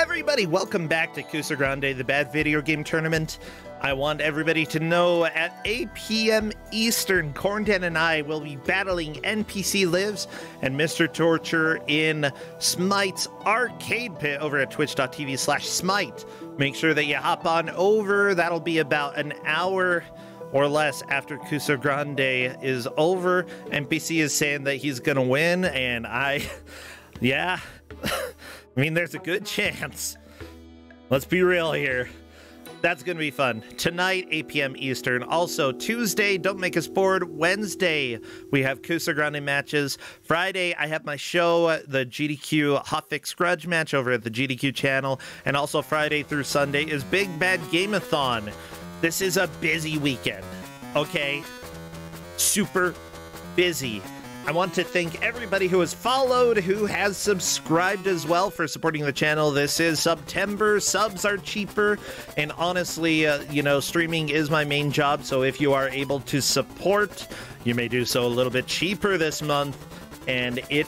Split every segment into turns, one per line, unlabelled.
everybody, welcome back to Kusog7ande, the Bad Video Game Tournament. I want everybody to know at 8 p.m. Eastern, Corndan and I will be battling NPC Lives and Mr. Torture in Smite's arcade pit over at twitch.tv/Smite. Make sure that you hop on over. That'll be about an hour or less after Kusog7ande is over. NPC is saying that he's gonna win, and yeah, I mean, there's a good chance. Let's be real here. That's going to be fun. Tonight, 8 p.m. Eastern. Also, Tuesday, don't make us bored. Wednesday, we have Kusog7ande matches. Friday, I have my show, the GDQ Hotfix Grudge match over at the GDQ channel. And also Friday through Sunday is Big Bad Game-a-thon. This is a busy weekend, okay? Super busy. I want to thank everybody who has followed, who has subscribed as well for supporting the channel. This is September. Subs are cheaper. And honestly, streaming is my main job. So if you are able to support, you may do so a little bit cheaper this month. And it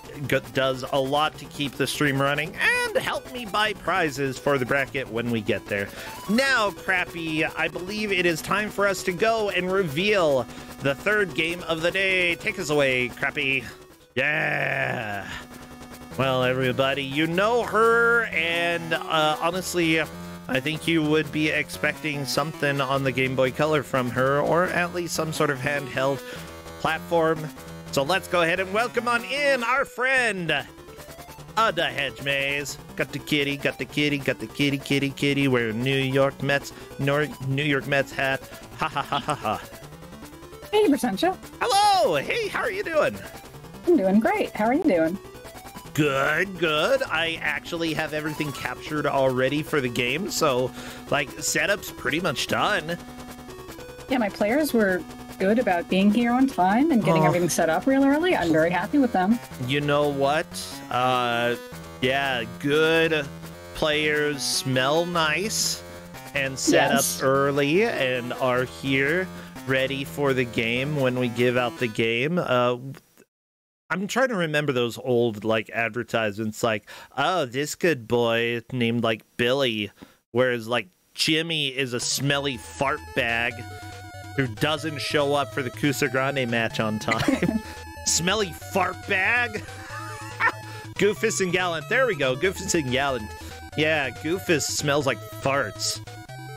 does a lot to keep the stream running and help me buy prizes for the bracket when we get there. Now, Crappy, I believe it is time for us to go and reveal the third game of the day. Take us away, Crappy. Yeah. Well, everybody, you know her, and honestly, I think you would be expecting something on the Game Boy Color from her, or at least some sort of handheld platform. So let's go ahead and welcome on in our friend, the Hedge Maze. Got the kitty, got the kitty, got the kitty, kitty, kitty, wearing New York Mets hat. Ha ha ha ha ha.
Hey, Percentia.
Hello. Hey, how are you doing?
I'm doing great. How are you doing?
Good, good. I actually have everything captured already for the game, so, setup's pretty much done.
Yeah, my players were good about being here on time and getting everything set up real early. I'm very happy with them.
You know what? Yeah, good players smell nice and set up early and are here ready for the game when we give out the game. I'm trying to remember those old advertisements oh, this good boy named Billy, whereas Jimmy is a smelly fart bag who doesn't show up for the Kusog7ande match on time. Smelly fart bag. Goofus and Gallant. There we go. Goofus and Gallant. Yeah, Goofus smells like farts.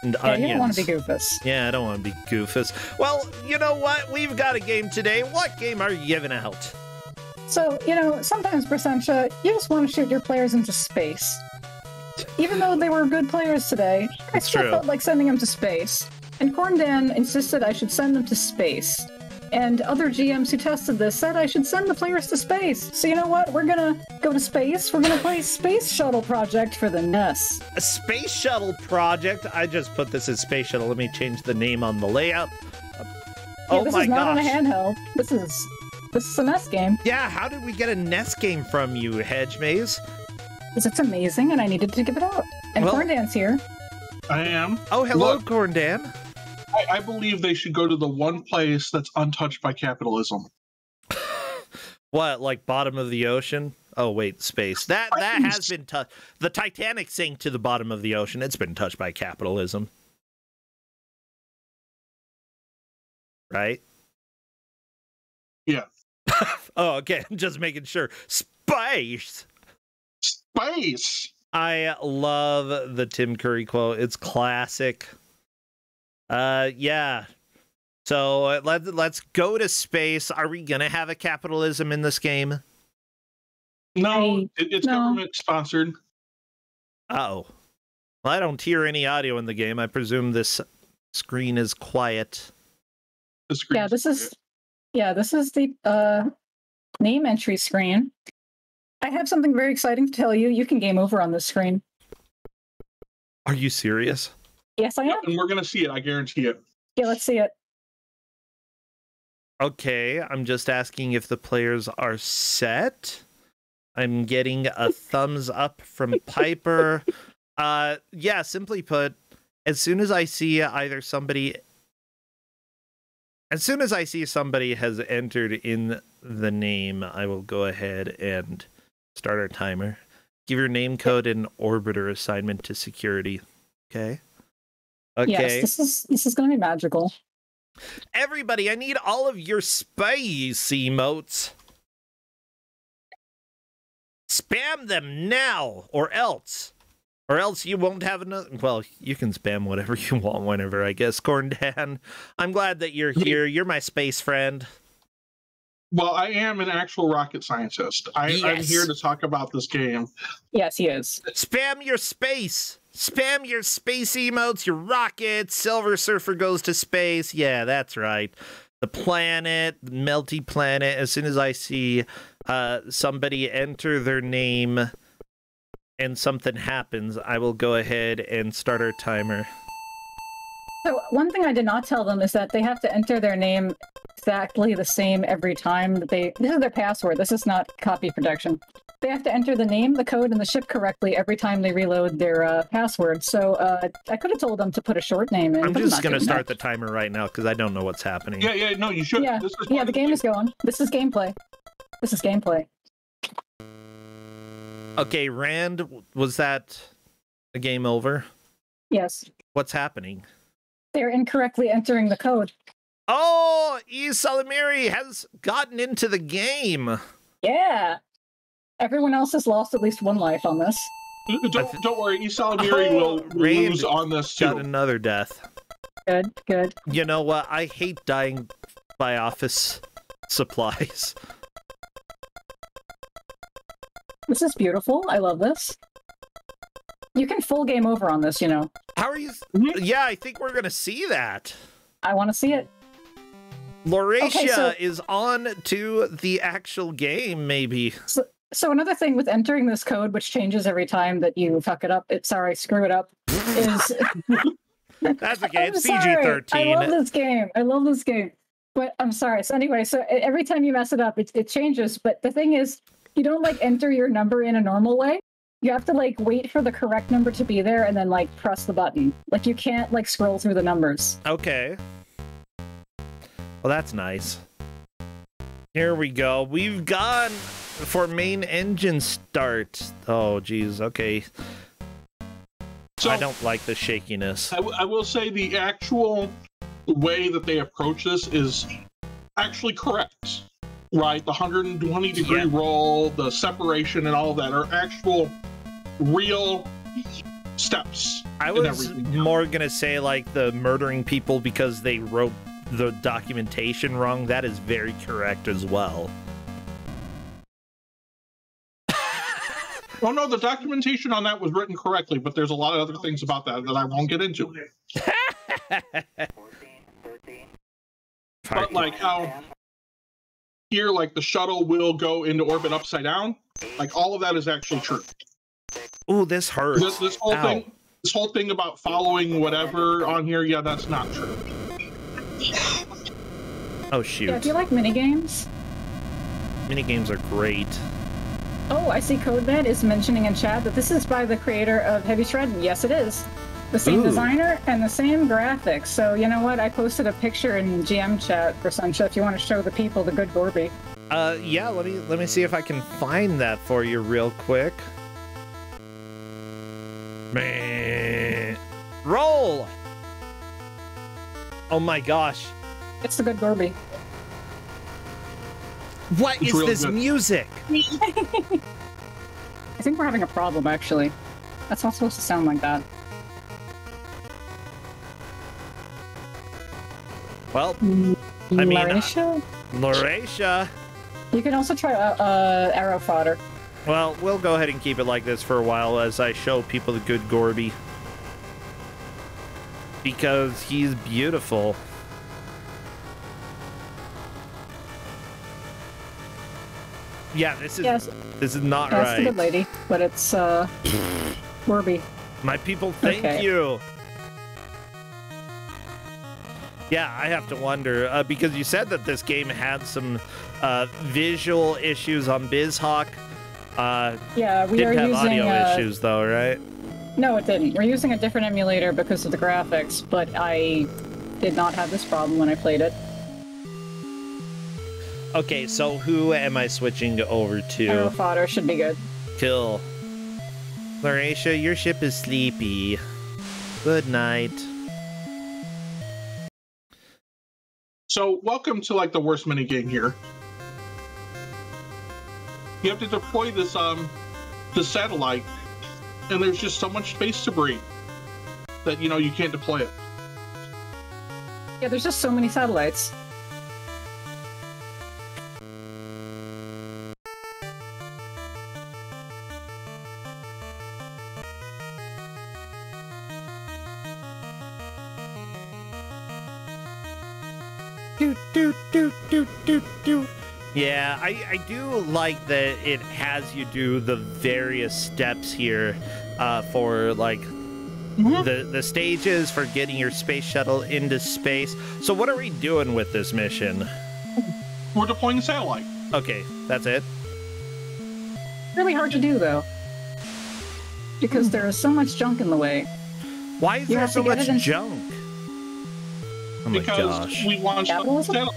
And onions.
You don't want to be Goofus.
Yeah, I don't want to be Goofus. Well, you know what? We've got a game today. What game are you giving out?
So, sometimes, Percentia, you just want to shoot your players into space. Even though they were good players today, I still felt like sending them to space. And Corndan insisted I should send them to space. And other GMs who tested this said I should send the players to space. So you know what? We're gonna go to space. We're gonna play Space Shuttle Project for the NES. A
Space Shuttle Project? I just put this as Space Shuttle. Let me change the name on the layout. Oh my gosh.
This is not on a handheld. This is a NES game.
Yeah, how did we get a NES game from you, Hedge Maze?
Because it's amazing and I needed to give it out. And Corndan's here.
I am.
Oh, hello, Corndan.
I believe they should go to the one place that's untouched by capitalism.
What, bottom of the ocean? Oh, wait, space. That has been touched. The Titanic sank to the bottom of the ocean. It's been touched by capitalism. Right?
Yeah.
Oh, okay. I'm just making sure. Space!
Space!
I love the Tim Curry quote. It's classic. Yeah. So let's go to space. Are we gonna have a capitalism in this game?
No, it's government sponsored.
Oh. Well, I don't hear any audio in the game. I presume this screen is quiet.
The screen.
Yeah, this is the name entry screen. I have something very exciting to tell you. You can game over on this screen.
Are you serious?
Yes, I am.
And we're going to see it. I guarantee it.
Yeah, let's see it.
Okay, I'm just asking if the players are set. I'm getting a thumbs up from Piper. Yeah, simply put, as soon as I see somebody has entered in the name, I will go ahead and start our timer. Give your name code and orbiter assignment to security. Okay. Okay.
Yes, this is going to be magical.
Everybody, I need all of your space emotes. Spam them now, or else you won't have another. Well, you can spam whatever you want whenever, I guess. Corndan, I'm glad that you're here. You're my space friend.
Well, I am an actual rocket scientist. I'm here to talk about this game.
Yes, he is.
Spam your space. Spam your space emotes, your rockets. Silver Surfer goes to space. Yeah, that's right. The planet, the melty planet. As soon as I see somebody enter their name and something happens, I will go ahead and start our timer.
So one thing I did not tell them is that they have to enter their name exactly the same every time that this is their password. This is not copy protection. They have to enter the name, the code, and the ship correctly every time they reload their password. So I could have told them to put a short name in.
I'm just going to start the timer right now because I don't know what's happening.
Yeah, no, you should.
Yeah, the game is going. This is gameplay. This is gameplay.
Okay, Rand, was that a game over?
Yes.
What's happening?
They're incorrectly entering the code.
Oh, E. Salamiri has gotten into the game.
Yeah. Everyone else has lost at least one life on this.
Don't worry, E. Salamiri will lose on this too.
Got another death.
Good.
You know what? I hate dying by office supplies.
This is beautiful. I love this. You can full game over on this, you know.
How are you? Yeah, I think we're gonna see that.
I want to see it.
Lauratia is on to the actual game, maybe.
So another thing with entering this code, which changes every time that you fuck it up, screw it up, is...
That's okay, it's
PG-13. I love this game. But I'm sorry. So anyway, every time you mess it up, it changes. But the thing is, you don't, like, enter your number in a normal way. You have to, like, wait for the correct number to be there and then, like, press the button. Like, you can't, like, scroll through the numbers.
Okay. Well, that's nice. Here we go. We've gone for main engine start. Oh, geez. Okay. So, I don't like the shakiness.
I will say the actual way that they approach this is actually correct. Right? The 120 degree roll, the separation, and all of that are actual, real steps.
I was more going to say, like, the murdering people because they wrote the documentation wrong. That is very correct as well.
Oh no, the documentation on that was written correctly, but there's a lot of other things about that I won't get into. But like how here, like the shuttle will go into orbit upside down, like all of that is actually true.
Ooh, this hurts.
This whole thing about following whatever on here, yeah, that's not true.
Oh shoot.
Yeah, do you like minigames?
Minigames are great.
Oh, I see CodeMed is mentioning in chat that this is by the creator of Heavy Shred. Yes, it is. The same designer and the same graphics. So, you know what? I posted a picture in GM chat for Sunshine if you want to show the people the good Gorby.
Yeah, let me see if I can find that for you real quick. Man. Roll! Oh my gosh.
It's the good Gorby.
What is this music?
I think we're having a problem, actually. That's not supposed to sound like that.
Well, I mean...
Lauratia? You can also try arrow fodder.
Well, we'll go ahead and keep it like this for a while as I show people the good Gorby. Because he's beautiful. Yeah, this is not right.
That's the good lady, but it's Gorby.
My people, thank you. Yeah, I have to wonder because you said that this game had some visual issues on BizHawk.
Yeah, we
didn't
are
have
using
audio issues though, right?
No, it didn't. We're using a different emulator because of the graphics, but I did not have this problem when I played it.
Okay, so who am I switching over to?
Arrow fodder should be good.
Kill. Lauracia, your ship is sleepy. Good night.
So, welcome to like the worst minigame here. You have to deploy this satellite, and there's just so much space to breathe that you can't deploy it.
Yeah, there's just so many satellites.
Do. Yeah, I do like that it has you do the various steps here for like the stages for getting your space shuttle into space. So what are we doing with this mission?
We're deploying a satellite.
Okay, that's it.
Really hard to do though, because there is so much junk in the way.
Why is there so much junk? Oh my gosh.
We launched the satellite.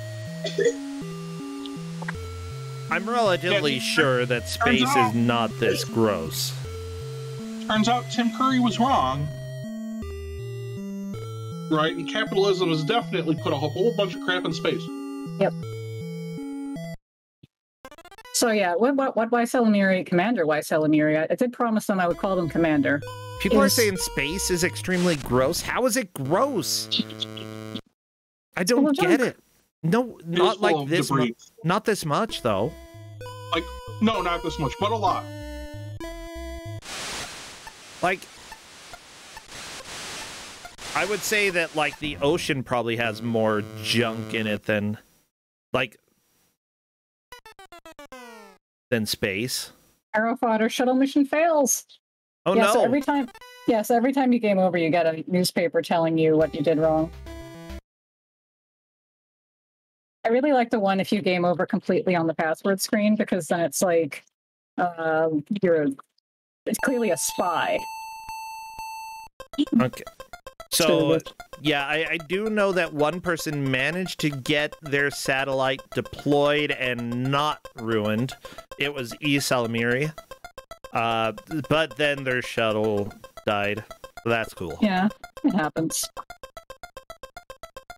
I'm relatively sure that space is not this gross.
Turns out Tim Curry was wrong. Right? And capitalism has definitely put a whole bunch of crap in space.
Yep. So yeah, what Ysalamiri, Commander Ysalamiri, I did promise them I would call them Commander.
People are saying space is extremely gross. How is it gross? I don't get it. No, not like this much. Not this much, though.
Like, no, not this much, but a lot.
Like, I would say that, like, the ocean probably has more junk in it than, like, than space.
Arrow fodder shuttle mission fails.
Oh,
yeah,
no.
So every time you game over, you get a newspaper telling you what you did wrong. I really like the one if you game over completely on the password screen, because then it's like it's clearly a spy.
Okay. So, yeah, I do know that one person managed to get their satellite deployed and not ruined. It was Ysalamiri. But then their shuttle died. So that's cool.
Yeah, it happens.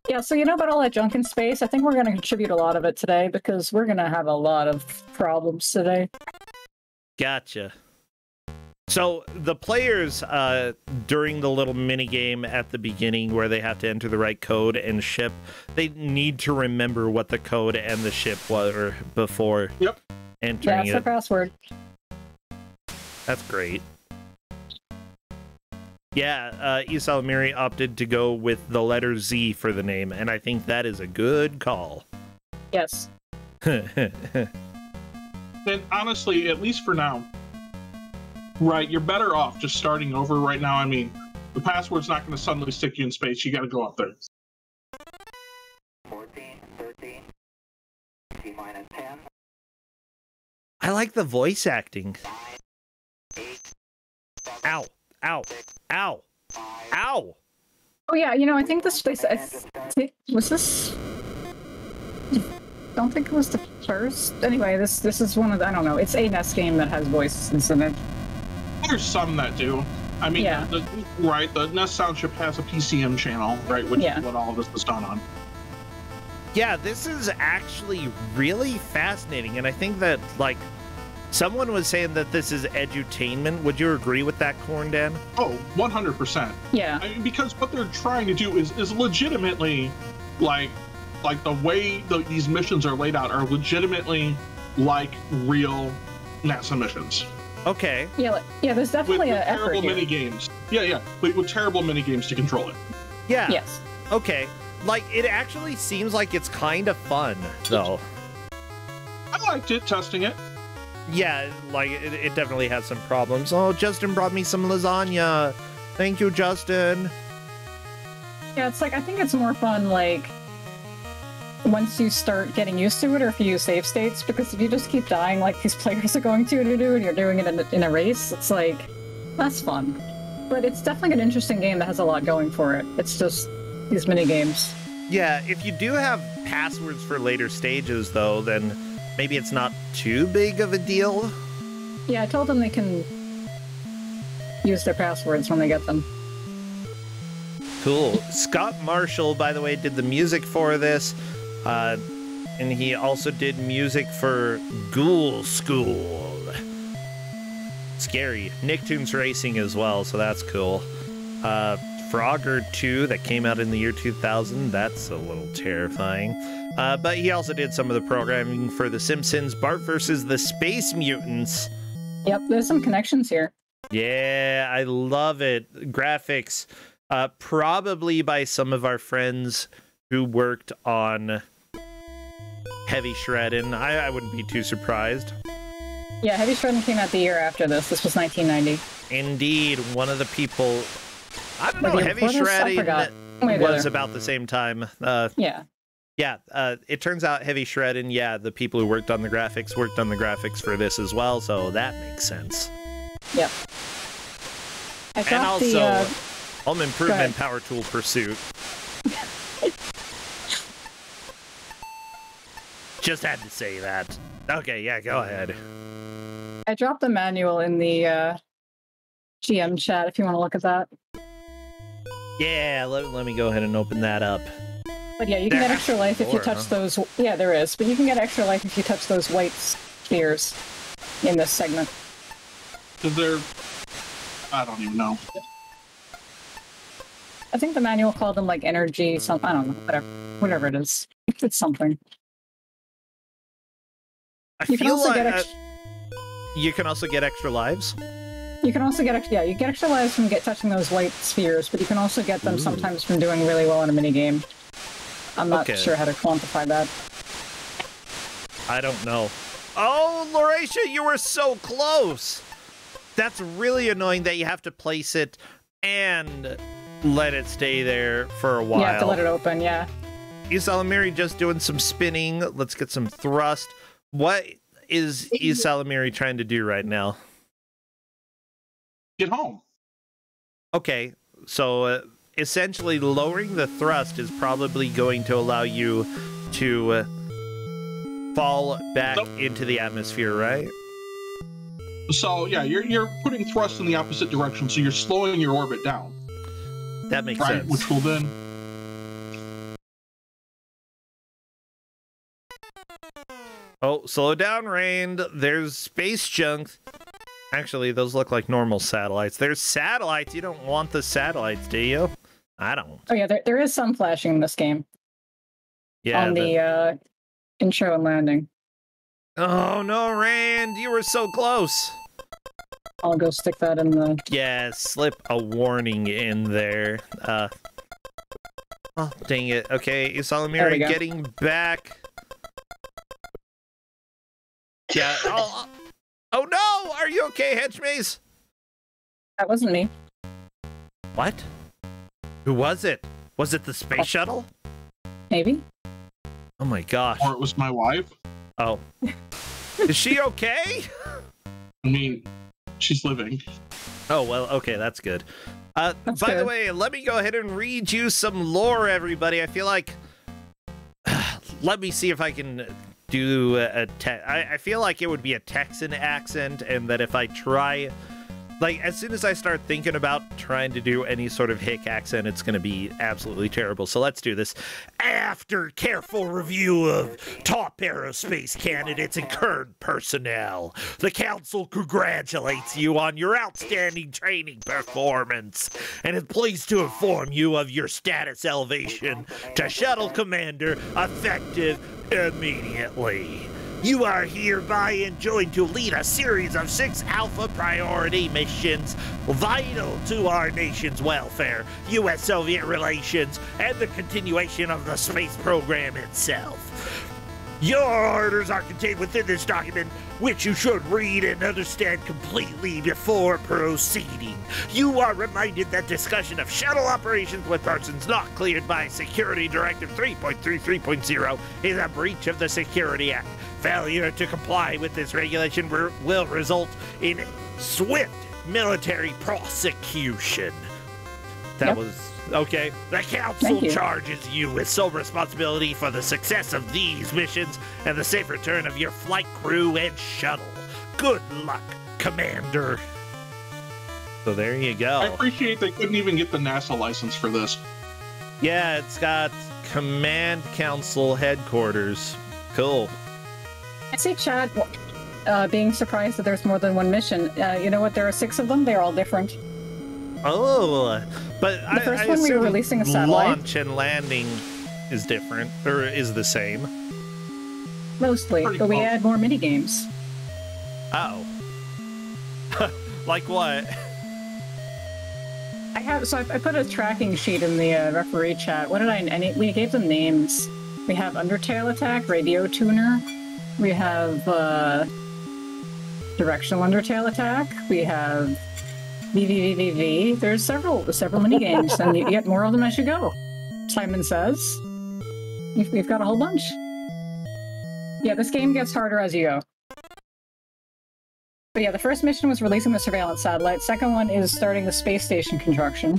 Yeah, so you know about all that junk in space? I think we're going to contribute a lot of it today, because we're going to have a lot of problems today.
Gotcha. So the players, during the little mini game at the beginning where they have to enter the right code and ship, they need to remember what the code and the ship were before entering it.
Yeah, that's the password.
That's great. Yeah, Ysalamiri opted to go with the letter Z for the name, and I think that is a good call.
Yes.
And honestly, at least for now, right, you're better off just starting over right now. I mean, the password's not going to suddenly stick you in space. You got to go up there.
14, 13, T-minus 10.
I like the voice acting.
9, 8, 7,
Ow. Ow. Ow. Ow.
Oh yeah, you know, I think this place was this. I don't think it was the first. Anyway, this is one of the, I don't know. It's a NES game that has voices in it.
There's some that do. I mean,
yeah.
the NES Sound Chip has a PCM channel, right? Which is what all of this was done on.
Yeah, this is actually really fascinating, and I think that, like, someone was saying that this is edutainment. Would you agree with that, Corn Dan?
Oh, 100%.
Yeah.
I mean, because what they're trying to do is legitimately, like the way these missions are laid out are legitimately like real NASA missions.
Okay.
Yeah, there's definitely
with
an effort
terrible
here.
mini games. Yeah, with terrible mini games to control it.
Yeah.
Yes.
Okay. Like, it actually seems like it's kind of fun, though.
I liked it, testing it.
Yeah, like, it definitely has some problems. Oh, Justin brought me some lasagna. Thank you, Justin.
Yeah, it's like, I think it's more fun, like, once you start getting used to it, or if you use save states, because if you just keep dying like these players are going to do, and you're doing it in a race, it's like, that's fun. But it's definitely an interesting game that has a lot going for it. It's just these mini games.
Yeah, if you do have passwords for later stages, though, then maybe it's not too big of a deal.
Yeah, I told them they can use their passwords when they get them.
Cool. Scott Marshall, by the way, did the music for this, and he also did music for Ghoul School. Scary. Nicktoons Racing as well, so that's cool. Frogger 2, that came out in the year 2000, that's a little terrifying. But he also did some of the programming for The Simpsons, Bart vs. the Space Mutants.
Yep, there's some connections here.
Yeah, I love it. Graphics, probably by some of our friends who worked on Heavy Shreddin'. I wouldn't be too surprised.
Yeah, Heavy Shreddin' came out the year after this. This was 1990.
Indeed, one of the people... I don't know, Heavy Shreddin' was about the same time.
Yeah.
Yeah, it turns out Heavy Shreddin', yeah, the people who worked on the graphics for this as well, so that makes sense.
Yep.
And also, Home Improvement Power Tool Pursuit. Just had to say that. Okay, yeah, go ahead.
I dropped the manual in the GM chat if you want to look at that.
Yeah, let me go ahead and open that up.
But yeah, you can get extra life if you touch those... Yeah, there is. But you can get extra life if you touch those white spheres in this segment.
Is there... I don't even know.
I think the manual called them, like, energy, some... I don't know, whatever it is. It's something.
You can also get you can also get extra lives?
You can also get... Yeah, you get extra lives from touching those white spheres, but you can also get them sometimes from doing really well in a minigame. I'm not sure how to quantify that.
I don't know. Oh, Lauracia, you were so close! That's really annoying that you have to place it and let it stay there for a while.
You have to let it open, yeah.
Isalamiri just doing some spinning. Let's get some thrust. What is Isalamiri trying to do right now?
Get home.
Okay, so essentially lowering the thrust is probably going to allow you to fall back into the atmosphere, right?
So yeah, you're putting thrust in the opposite direction, so you're slowing your orbit down.
That makes sense.
Which will then...
Oh, slow down, Rand. There's space junk. Actually, those look like normal satellites. There's satellites. You don't want the satellites, do you? I don't.
Oh yeah, there is some flashing in this game.
Yeah.
On the intro and landing.
Oh no, Rand, you were so close.
I'll go stick that in the...
Yeah, slip a warning in there. Oh, dang it. Okay, Isalamiri getting back. Yeah. Oh no! Are you okay, Henchmaze?
That wasn't me.
What? Who was it? Was it the space shuttle?
Maybe.
Oh my gosh.
Or it was my wife.
Oh. Is she okay?
I mean, she's living.
Oh, well, okay, that's good. By the way, let me go ahead and read you some lore, everybody. I feel like... let me see if I can do I feel like it would be a Texan accent, and that if I try... Like, as soon as I start thinking about trying to do any sort of hick accent, it's going to be absolutely terrible. So let's do this. After careful review of top aerospace candidates and current personnel, the Council congratulates you on your outstanding training performance and is pleased to inform you of your status elevation to Shuttle Commander effective immediately. You are hereby enjoined to lead a series of 6 Alpha priority missions vital to our nation's welfare, U.S.-Soviet relations, and the continuation of the space program itself. Your orders are contained within this document, which you should read and understand completely before proceeding. You are reminded that discussion of shuttle operations with persons not cleared by Security Directive 3.33.0 is a breach of the Security Act. Failure to comply with this regulation will result in swift military prosecution. That was... Okay. The Council charges you with sole responsibility for the success of these missions and the safe return of your flight crew and shuttle. Good luck, Commander. So there you go.
I appreciate they couldn't even get the NASA license for this.
Yeah, it's got Command Council headquarters. Cool.
I see chat being surprised that there's more than one mission. You know what? There are 6 of them. They're all different.
Oh, but
the first one we were releasing a satellite.
Launch and landing is different, or is the same.
Mostly, but we add more mini games.
Oh. Like what?
I put a tracking sheet in the referee chat. What did we gave them names. We have Undertale Attack, Radio Tuner. We have Directional Undertale Attack. We have VVVVV. There's several mini games, and you get more of them as you go. Simon says. We've got a whole bunch. Yeah, this game gets harder as you go. But yeah, the first mission was releasing the surveillance satellite. Second one is starting the space station construction.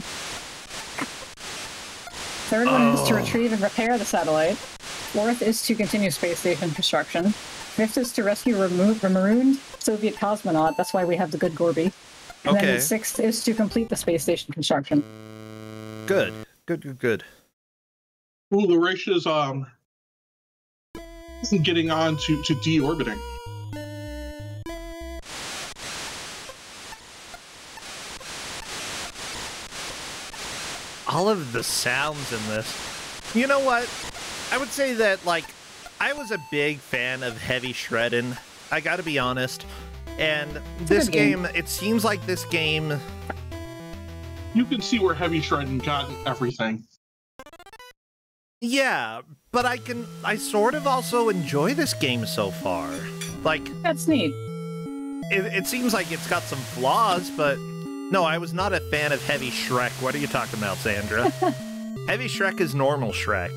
Third one is to retrieve and repair the satellite. Fourth is to continue space station construction. Fifth is to rescue a marooned Soviet cosmonaut. That's why we have the good Gorby. And then sixth is to complete the space station construction.
Good.
Ooh, Lauracia's getting on to deorbiting.
All of the sounds in this. You know what? I would say that, like, I was a big fan of heavy shredding. I gotta be honest. And this game, it seems like this game...
You can see where heavy shredding got everything.
Yeah, but I sort of also enjoy this game so far. Like...
That's neat.
It seems like it's got some flaws, but... No, I was not a fan of Heavy Shrek. What are you talking about, Sandra? Heavy Shrek is normal Shrek.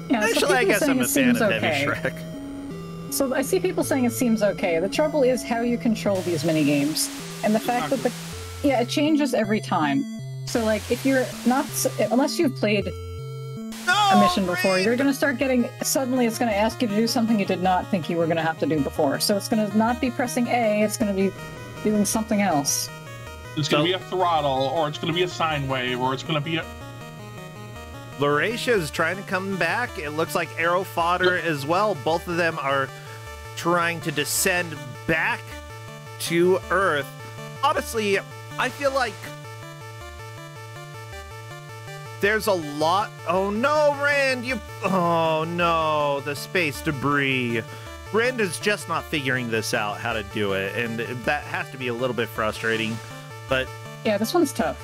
Yeah,
actually, I guess I'm a fan of Heavy Shrek.
So I see people saying it seems okay. The trouble is how you control these mini-games. And the fact that it changes every time. So, like, if you're not... Unless you've played a mission before, you're going to start getting... Suddenly, it's going to ask you to do something you did not think you were going to have to do before. So it's going to not be pressing A, it's going to be doing something else.
It's going to be a throttle, or it's going to be a sine wave, or it's going to be a...
Lauracia is trying to come back. It looks like Arrow Fodder as well. Both of them are trying to descend back to Earth. Honestly, I feel like there's a lot... Oh no, Rand, you... Oh no, the space debris. Rand is just not figuring this out, how to do it, and that has to be a little bit frustrating, but...
Yeah, this one's tough.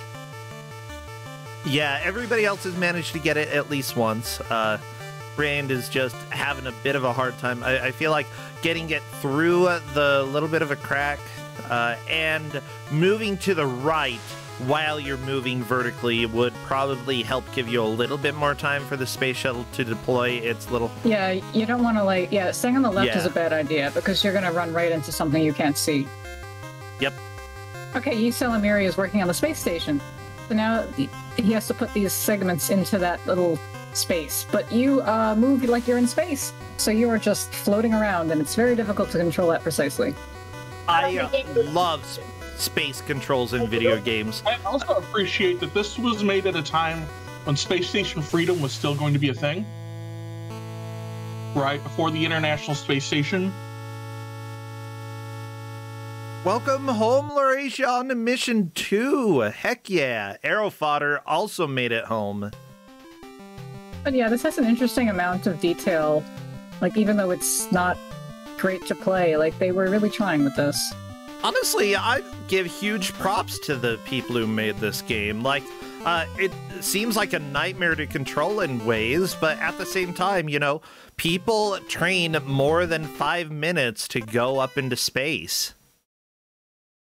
Yeah, everybody else has managed to get it at least once. Rand is just having a bit of a hard time. I feel like getting it through the little bit of a crack and moving to the right while you're moving vertically would probably help give you a little bit more time for the space shuttle to deploy its little...
Yeah, you don't want to, like... Yeah, staying on the left is a bad idea, because you're going to run right into something you can't see.
Yep.
Okay, Yisel Amiri is working on the space station. So now he has to put these segments into that little space. But you move like you're in space, so you are just floating around, and it's very difficult to control that precisely.
I love space controls in video games.
I also appreciate that this was made at a time when Space Station Freedom was still going to be a thing. Right before the International Space Station.
Welcome home, Lauracia, on to Mission 2. Heck yeah. Arrow Fodder also made it home.
But yeah, this has an interesting amount of detail. Like, even though it's not great to play, like, they were really trying with this.
Honestly, I give huge props to the people who made this game. Like, it seems like a nightmare to control in ways, but at the same time, you know, people train more than 5 minutes to go up into space.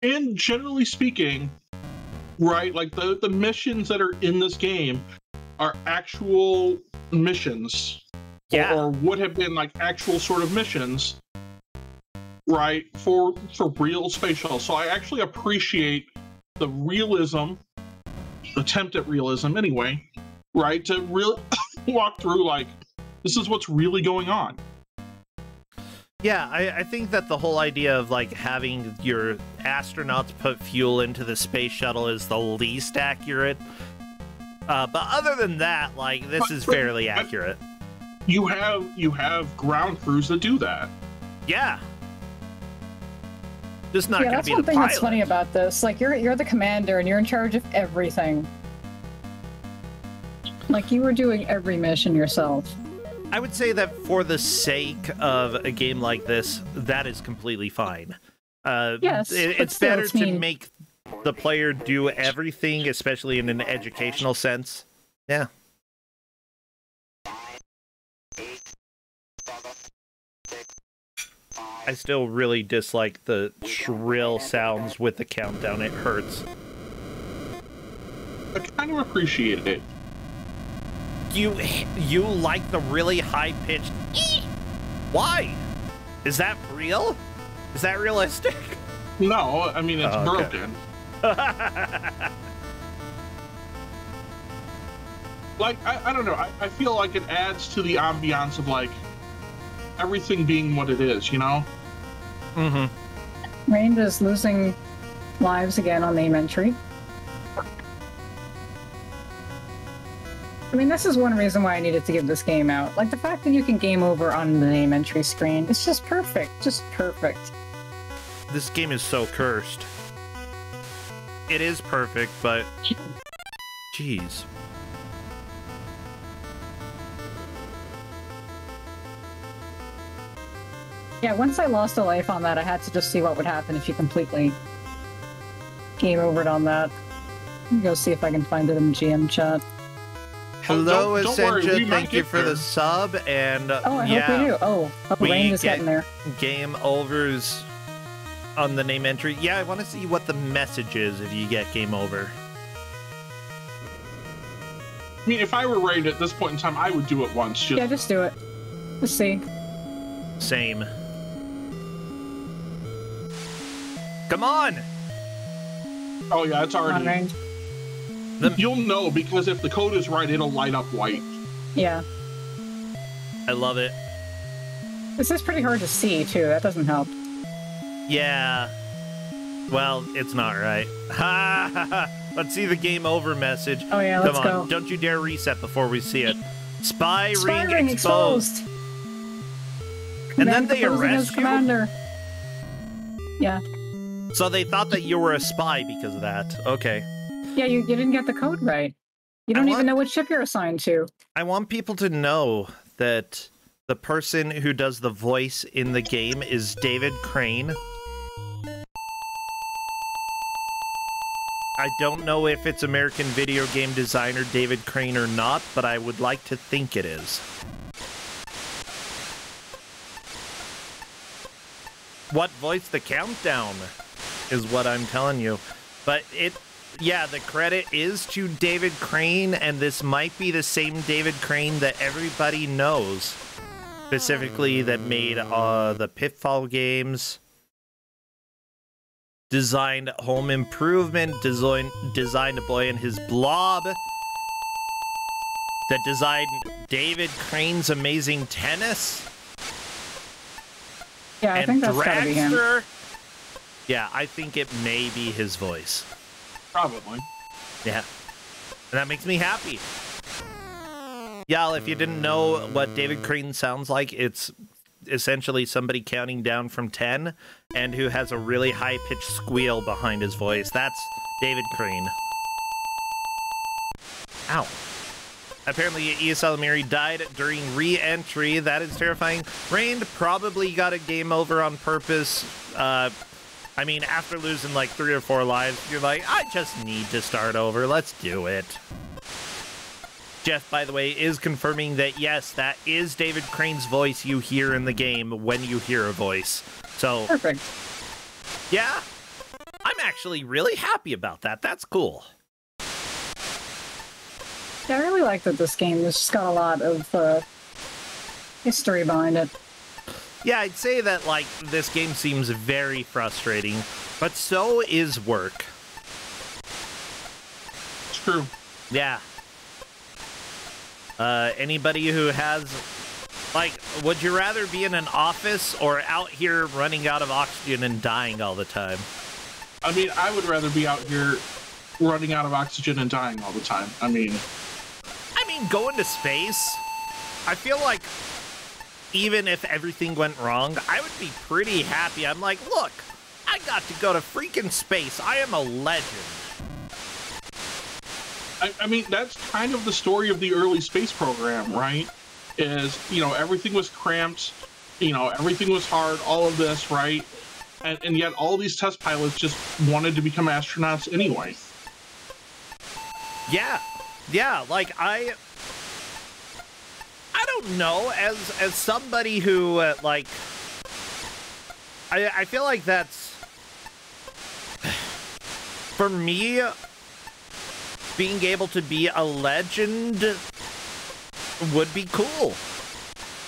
And generally speaking, right, like the missions that are in this game are actual missions.
Yeah.
Or would have been like actual sort of missions, right, for real space shuttles. So I actually appreciate the realism, attempt at realism anyway, right, to really walk through like, this is what's really going on.
Yeah, I think that the whole idea of, like, having your astronauts put fuel into the space shuttle is the least accurate. But other than that, like, this is fairly accurate.
You have ground crews that do that.
Yeah. Just not going to be the pilot.
That's one thing that's funny about this. Like, you're the commander, and you're in charge of everything. Like, you were doing every mission yourself.
I would say that for the sake of a game like this, that is completely fine.
Yes,
it's better to make the player do everything, especially in an educational sense. Yeah.
9, 8, 7, 6, 5.
I still really dislike the shrill sounds with the countdown. It hurts.
I kind of appreciate it.
You like the really high-pitched ee? Why? Is that real? Is that realistic?
No, I mean, it's broken. Like, I don't know, I feel like it adds to the ambiance of, like, everything being what it is, you know?
Mm-hmm. Range is losing lives again on name entry. I mean, this is one reason why I needed to give this game out. Like, the fact that you can game over on the name entry screen, it's just perfect. Just perfect.
This game is so cursed. It is perfect, but... Jeez.
Yeah, once I lost a life on that, I had to just see what would happen if you completely game overed on that. Let me go see if I can find it in the GM chat.
Hello, Essentia. Thank you for the sub, and
I hope we do. Rain is getting there.
Game overs on the name entry. Yeah, I want to see what the message is if you get game over.
I mean, if I were Rain at this point in time, I would do it once.
Yeah, just do it. Let's see.
Same. Come on!
Oh yeah, it's already...
Come on, Rain.
You'll know, because if the code is right, it'll light up white.
Yeah.
I love it.
This is pretty hard to see, too. That doesn't help.
Yeah. Well, it's not right. Let's see the game over message.
Oh yeah, let's go.
Don't you dare reset before we see it. Spy
ring exposed.
And then they arrest you?
Commander. Yeah.
So they thought that you were a spy because of that. Okay.
Yeah, you didn't get the code right. You don't even know what ship you're assigned to.
I want people to know that the person who does the voice in the game is David Crane. I don't know if it's American video game designer David Crane or not, but I would like to think it is. What voiced the countdown is what I'm telling you. But yeah, the credit is to David Crane, and this might be the same David Crane that everybody knows. Specifically, that made the Pitfall games, designed Home Improvement, designed Boy and His Blob, that designed David Crane's Amazing Tennis.
Yeah, I think that's gotta be him.
Yeah, I think it may be his voice.
Probably.
Yeah. And that makes me happy. Y'all, if you didn't know what David Crane sounds like, it's essentially somebody counting down from 10 and who has a really high-pitched squeal behind his voice. That's David Crane. Ow. Apparently, ESL Miri died during re-entry. That is terrifying. Rain probably got a game over on purpose. I mean, after losing like 3 or 4 lives, you're like, I just need to start over. Let's do it. Jeff, by the way, is confirming that, yes, that is David Crane's voice you hear in the game when you hear a voice. So,
perfect.
Yeah, I'm actually really happy about that. That's cool.
Yeah, I really like that this game has just got a lot of history behind it.
Yeah, I'd say that, like, this game seems very frustrating, but so is work.
It's true.
Yeah. Anybody who has Like, would you rather be in an office or out here running out of oxygen and dying all the time?
I mean, I would rather be out here running out of oxygen and dying all the time. I mean,
going to space, I feel like even if everything went wrong, I would be pretty happy. I'm like, look, I got to go to freaking space. I am a legend.
I mean, that's kind of the story of the early space program, right? Is, you know, everything was cramped, you know, everything was hard, all of this, right? And yet all these test pilots just wanted to become astronauts anyway.
Yeah, like I don't know, as somebody who like I feel like that's, for me, being able to be a legend would be cool.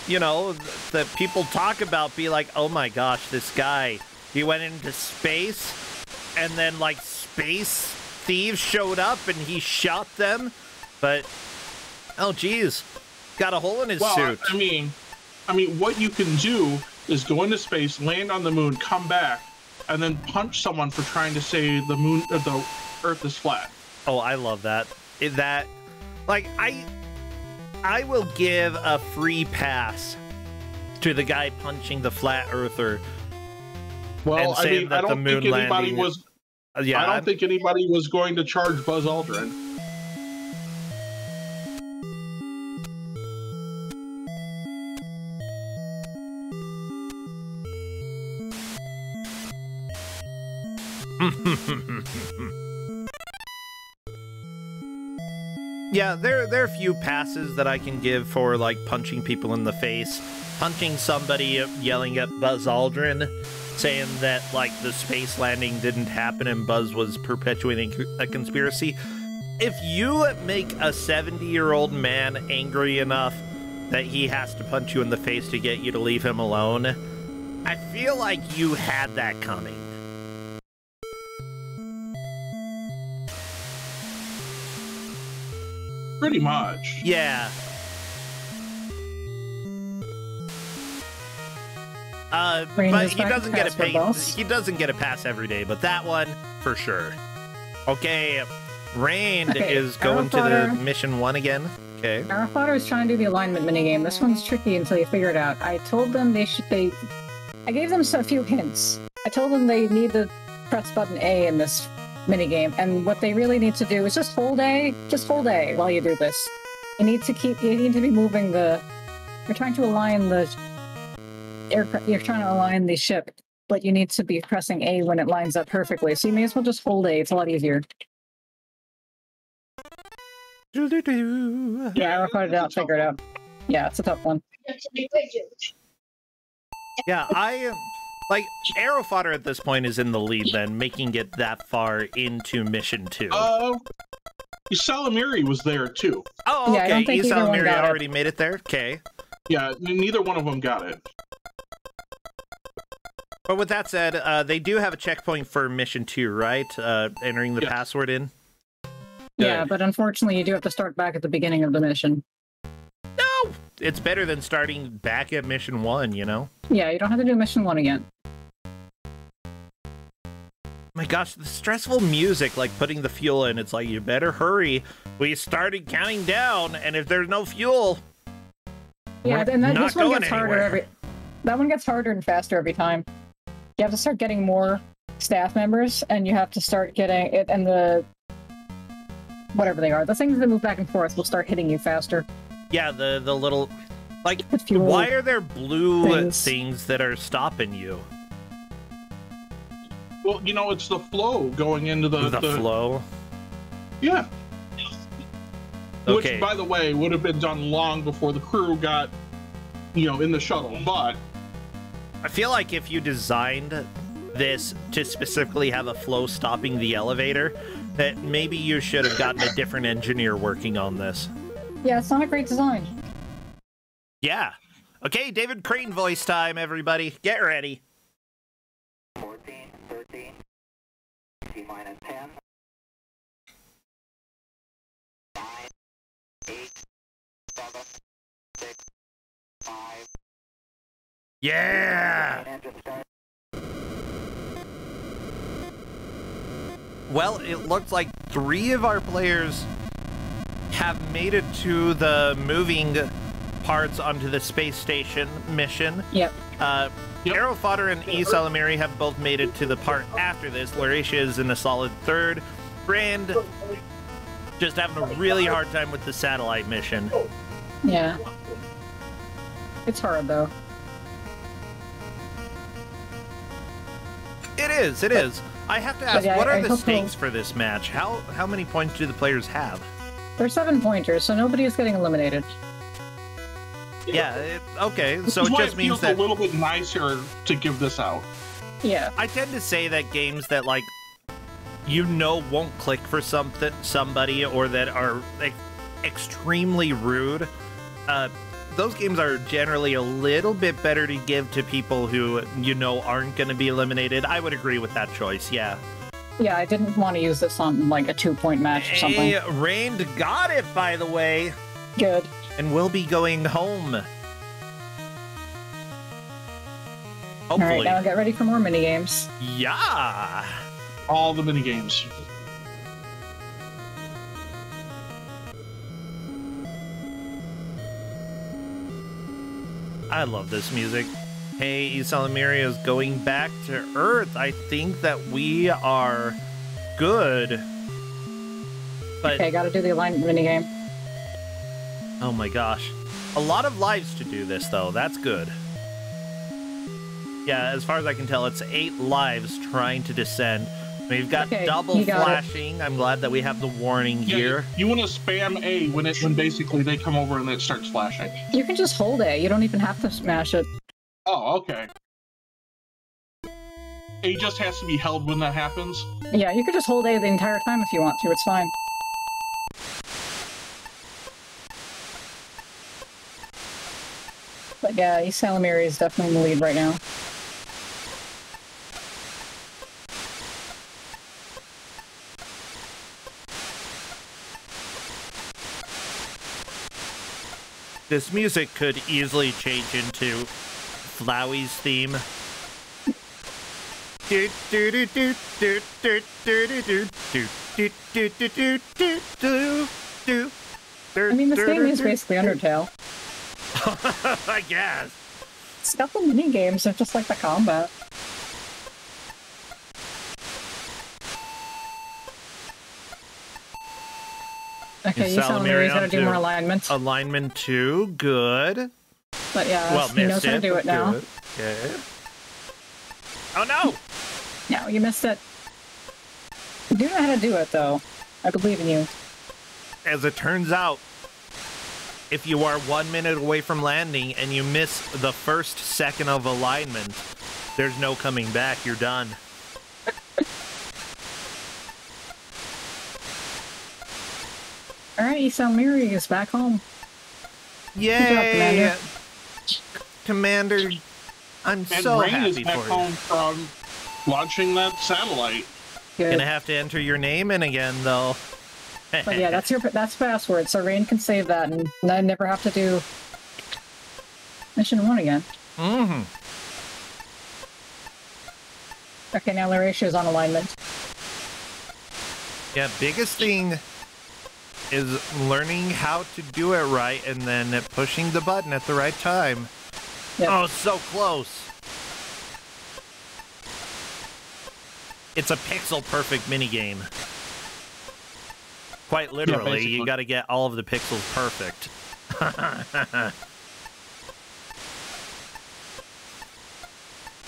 You know, that people talk about, be like, oh my gosh, this guy, he went into space, and then, like, space thieves showed up, and he shot them, but, oh geez, got a hole in his suit.
I mean, what you can do is go into space, land on the moon, come back, and then punch someone for trying to say the moon, the Earth is flat.
Oh, I love that. Like, I will give a free pass to the guy punching the flat earther.
Well, I mean, I don't think anybody was. Yeah, I don't think anybody was going to charge Buzz Aldrin.
Yeah, there are a few passes that I can give for, like, punching people in the face, punching somebody, yelling at Buzz Aldrin, saying that, like, the space landing didn't happen and Buzz was perpetuating a conspiracy. If you make a 70-year-old man angry enough that he has to punch you in the face to get you to leave him alone, I feel like you had that coming.
Pretty much.
Yeah. But he doesn't get a pass. He doesn't get a pass every day, but that one for sure. Okay, Rain is going to the mission 1 again. Okay.
Arrowfodder is trying to do the alignment minigame. This one's tricky until you figure it out. I told them I gave them a few hints. I told them they need to press button A in this minigame, and what they really need to do is just hold A while you do this. You need to be moving you're trying to align the aircraft, you're trying to align the ship, but you need to be pressing A when it lines up perfectly, so you may as well just hold A, it's a lot easier. Yeah, I recorded it out, figure it out. Yeah, it's a tough one.
Yeah, like, Arrowfodder at this point is in the lead then, making it that far into mission 2.
Salamiri was there too.
Oh, okay. Yeah, Salamiri already made it there? Okay.
Yeah, neither one of them got it.
But with that said, they do have a checkpoint for mission 2, right? Entering the password in?
Yeah, but unfortunately you do have to start back at the beginning of the mission.
No! It's better than starting back at mission 1, you know?
Yeah, you don't have to do mission 1 again.
My gosh, the stressful music, like putting the fuel in, it's like, you better hurry. We started counting down, and if there's no fuel,
yeah, and this one gets harder that one gets harder and faster every time. You have to start getting more staff members, and you have to start getting it, and the whatever they are, the things that move back and forth will start hitting you faster.
Yeah, the little, like, why are there blue things that are stopping you?
Well, you know, it's the flow going into the
flow?
Yeah.
Okay.
Which, by the way, would have been done long before the crew got, you know, in the shuttle, but...
I feel like if you designed this to specifically have a flow stopping the elevator, that maybe you should have gotten a different engineer working on this.
Yeah, it's not a great design.
Yeah. Okay, David Crane voice time, everybody. Get ready.
14, 13, T-minus 10, 9, 8, 7, 6, 5.
Yeah!
Engine start.
Well, it looks like 3 of our players have made it to the moving parts onto the space station mission.
Yep.
Arrow Fodder and E. Salamiri have both made it to the part after this. Lauracia is in a solid 3rd. Brand just having a really hard time with the satellite mission.
Yeah. It's hard, though.
It is. I have to ask,
yeah,
what are
I
the
hope
stakes for this match? How many points do the players have?
They're 7 pointers, so nobody is getting eliminated.
Yeah, okay, so it
Why
just means
feels
that
a little bit nicer to give this out.
Yeah.
I tend to say that games that, like, you know won't click for somebody or that are like, extremely rude, those games are generally a little bit better to give to people who, you know, aren't going to be eliminated. I would agree with that choice, yeah.
Yeah, I didn't want to use this on, like, a 2-point match or something.
Hey, Rand got it, by the way.
Good.
And we'll be going home. Hopefully.
Alright, now get ready for more minigames.
Yeah!
All the minigames.
I love this music. Hey, Isalamiri is going back to Earth. I think that we are good. But,
Okay, gotta do the alignment minigame.
oh my gosh. A lot of lives to do this, though. That's good. Yeah, as far as I can tell, it's 8 lives trying to descend. We've got double flashing. I'm glad that we have the warning here.
You want to spam A when basically they come over and it starts flashing.
You can just hold it. You don't even have to smash it.
Oh, okay. A just has to be held when that happens.
Yeah, you could just hold A the entire time if you want to. It's fine. But yeah, Isalamiri is definitely in the lead right now.
This music could easily change into Flowey's theme.
I mean, this game is basically Undertale.
I guess.
It's got the mini games, they're just like the combat. Okay, Isalamiri's gotta do more alignment.
Alignment 2, good.
But yeah,
well,
he knows how to do it now.
Good. Okay. Oh no!
No, you missed it. You do know how to do it, though. I believe in you.
As it turns out, if you are 1 minute away from landing and you miss the first second of alignment, there's no coming back. You're done.
Alright, Isalamiri is back home.
Yay! Commander, I'm so
Rain
happy
is back
for you.
home from launching that satellite.
Good.
Gonna have to enter your name in again, though.
But yeah, that's password, so Rain can save that, and I never have to do mission 1 again.
Mm-hmm.
Okay, now Lauracia is on alignment.
Yeah, biggest thing is learning how to do it right and then pushing the button at the right time.
Yep.
Oh, so close. It's a pixel-perfect minigame. Quite literally, you gotta get all of the pixels perfect.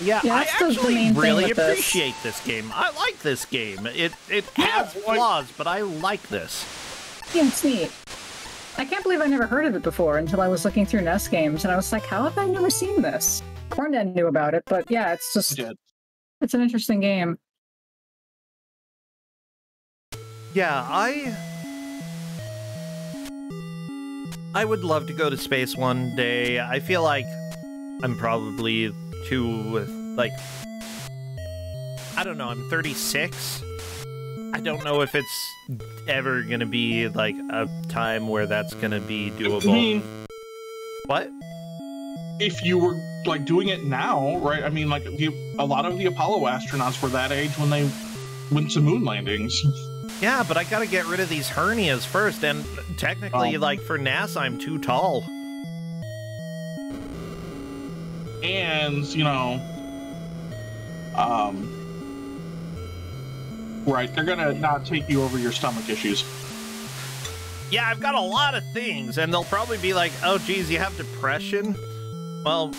Yeah, I actually really appreciate this game. I like this game. It has flaws, but I like this.
Yeah, it's neat. I can't believe I never heard of it before until I was looking through NES games, and I was like, how have I never seen this? Corndan knew about it, but yeah, it's just... It's an interesting game.
Yeah, I would love to go to space one day. I feel like I'm probably too, like... I don't know, I'm 36. I don't know if it's ever gonna be, like, a time where that's gonna be doable. What?
if you were like doing it now, right? I mean, like a lot of the Apollo astronauts were that age when they went to moon landings.
Yeah, but I gotta get rid of these hernias first, and technically, like, for NASA, I'm too tall.
And, you know, right, they're gonna not take you over your stomach issues.
Yeah, I've got a lot of things, and they'll probably be like, oh, geez, you have depression? Well,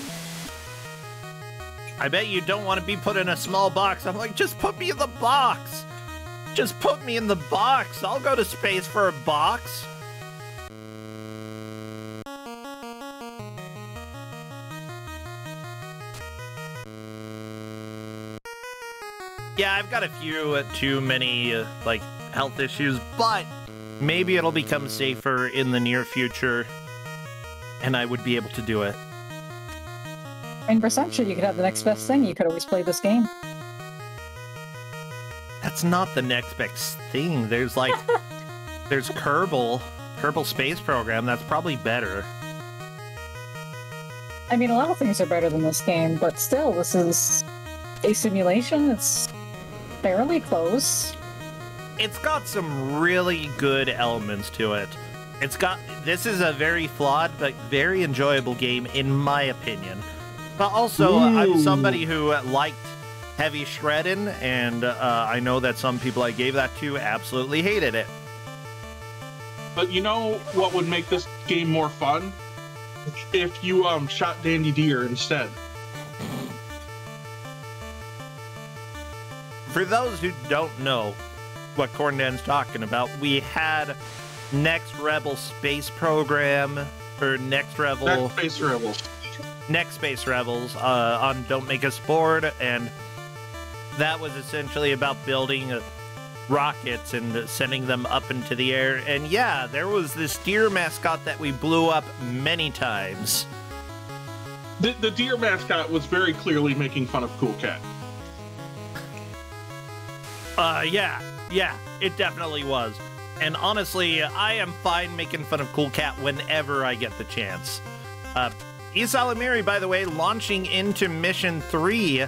I bet you don't want to be put in a small box. I'm like, just put me in the box. Just put me in the box. I'll go to space for a box. Yeah, I've got a few too many, like, health issues, but maybe it'll become safer in the near future, and I would be able to do it.
In Percentia, you could have the next best thing. You could always play this game.
That's not the next best thing. There's like, there's Kerbal Space Program. That's probably better.
I mean, a lot of things are better than this game, but still, this is a simulation. It's fairly close.
It's got some really good elements to it. This is a very flawed but very enjoyable game, in my opinion. But also, I'm somebody who liked heavy shredding, and I know that some people I gave that to absolutely hated it.
But you know what would make this game more fun? If you shot Dandy Deer instead.
For those who don't know what Corndan's talking about, we had Next Rebel Space Program, or Next Space Rebels on Don't Make Us Bored, and that was essentially about building rockets and sending them up into the air. And yeah, there was this deer mascot that we blew up many times.
The deer mascot was very clearly making fun of Cool Cat.
Yeah, it definitely was. And honestly, I am fine making fun of Cool Cat whenever I get the chance. Isalamiri, by the way, launching into Mission 3.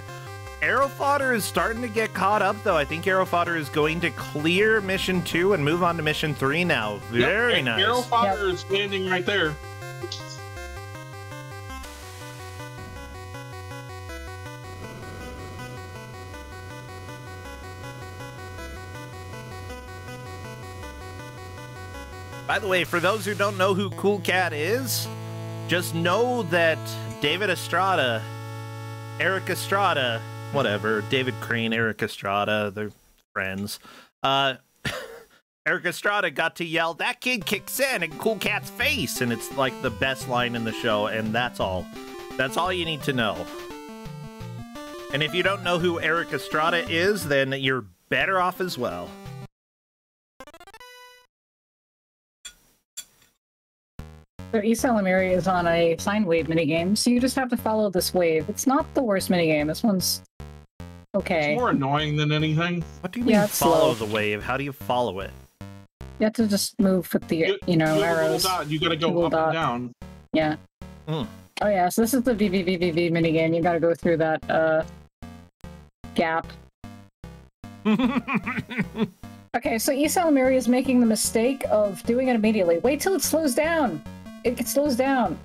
Aerofodder is starting to get caught up, though. I think Aerofodder is going to clear Mission 2 and move on to Mission 3 now. Very nice.
Aerofodder is standing right there.
By the way, for those who don't know who Cool Cat is, just know that David Estrada, Eric Estrada, whatever, David Crane, Eric Estrada, they're friends. Eric Estrada got to yell, "That kid kicks in," in Cool Cat's face, and it's like the best line in the show, and that's all. That's all you need to know. And if you don't know who Eric Estrada is, then you're better off as well.
So Isalamiri is on a sine wave minigame, so you just have to follow this wave. It's not the worst minigame. This one's okay.
It's more annoying than anything.
What do you mean follow the wave? How do you follow it?
You have to just move with the, arrows.
Dot. You gotta go up and down.
Yeah.
Mm.
Oh yeah, so this is the VVVVV minigame. You gotta go through that, gap. Okay, so Isalamiri is making the mistake of doing it immediately. Wait till it slows down! It slows down.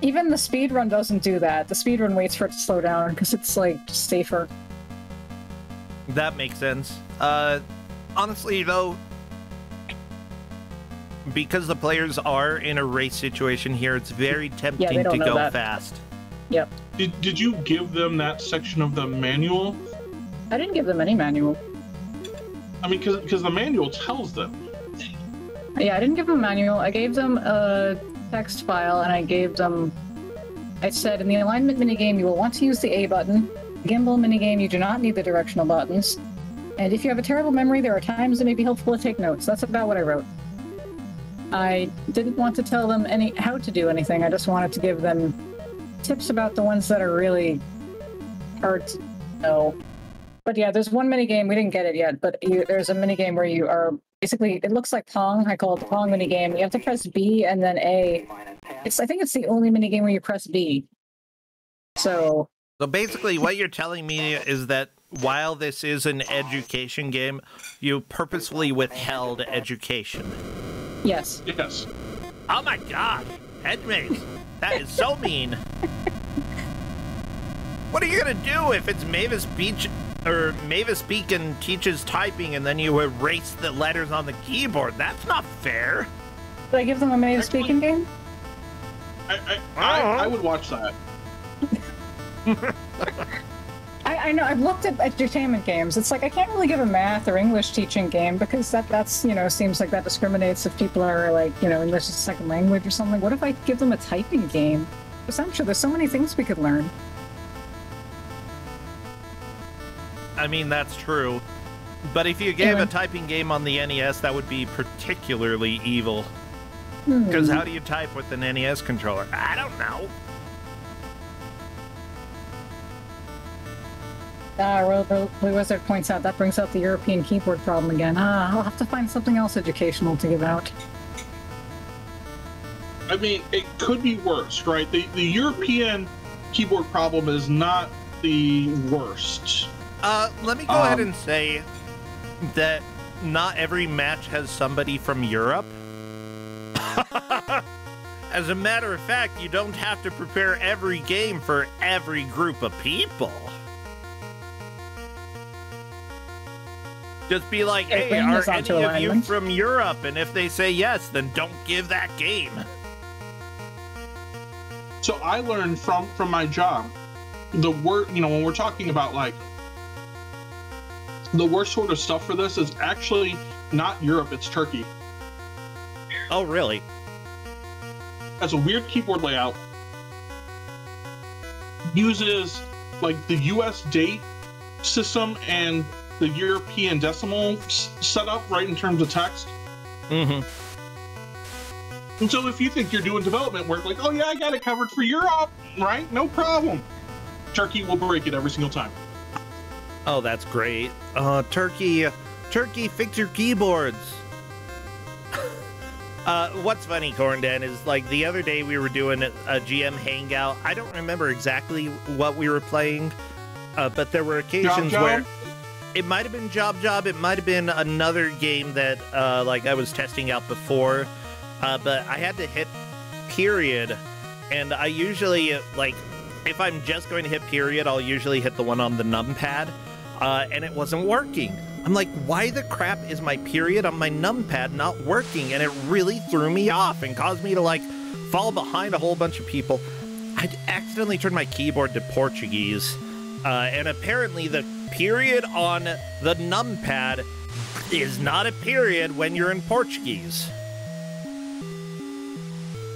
Even the speedrun doesn't do that. The speedrun waits for it to slow down, because it's, like, safer.
That makes sense. Honestly, though, because the players are in a race situation here, it's very tempting to go fast.
Yep.
Did you give them that section of the manual?
I didn't give them any manual.
I mean, because the manual tells them.
Yeah, I didn't give them a manual. I gave them a text file, and I said, in the alignment minigame, you will want to use the A button. Gimbal minigame, you do not need the directional buttons. And if you have a terrible memory, there are times it may be helpful to take notes. That's about what I wrote. I didn't want to tell them how to do anything. I just wanted to give them tips about the ones that are really hard to know. But yeah, there's one minigame, we didn't get it yet, but there's a minigame where you are basically, it looks like Pong. I call it the Pong minigame. You have to press B and then A I think it's the only minigame where you press B. So
basically what you're telling me is that while this is an education game, you purposefully withheld education.
Yes.
Yes.
Oh my god, Edmaze, that is so mean. What are you gonna do if it's Mavis Beacon teaches typing and then you erase the letters on the keyboard? That's not fair.
Did I give them a Mavis Beacon game?
I would watch that.
I know, I've looked at edutainment games. It's like, I can't really give a math or English teaching game because that's, you know, seems like that discriminates if people are like, you know, English is a second language or something. What if I give them a typing game? Because I'm sure there's so many things we could learn.
I mean, that's true. But if you gave a typing game on the NES, that would be particularly evil. Because how do you type with an NES controller? I don't know.
Blue Wizard points out that brings out the European keyboard problem again. I'll have to find something else educational to give out.
I mean, it could be worse, right? The European keyboard problem is not the worst.
Let me go ahead and say that not every match has somebody from Europe. As a matter of fact, you don't have to prepare every game for every group of people. Just be like, hey, are any of you from Europe? And if they say yes, then don't give that game.
So I learned from my job, the word, you know, when we're talking about like the worst sort of stuff for this is actually not Europe, it's Turkey.
Oh, really?
Has a weird keyboard layout. Uses like the US date system and the European decimal setup, right, in terms of text.
Mm-hmm.
And so if you think you're doing development work, like, oh yeah, I got it covered for Europe, right? No problem. Turkey will break it every single time.
Oh, that's great. Turkey, fix your keyboards. What's funny, Corndan, is like the other day we were doing a GM hangout. I don't remember exactly what we were playing, but there were occasions where it might have been Job, it might have been another game that like I was testing out before, but I had to hit period, and I usually, like, if I'm just going to hit period, I'll usually hit the one on the numpad, and it wasn't working. I'm like, why the crap is my period on my numpad not working? And it really threw me off and caused me to, like, fall behind a whole bunch of people. I accidentally turned my keyboard to Portuguese, and apparently the period on the numpad is not a period when you're in Portuguese.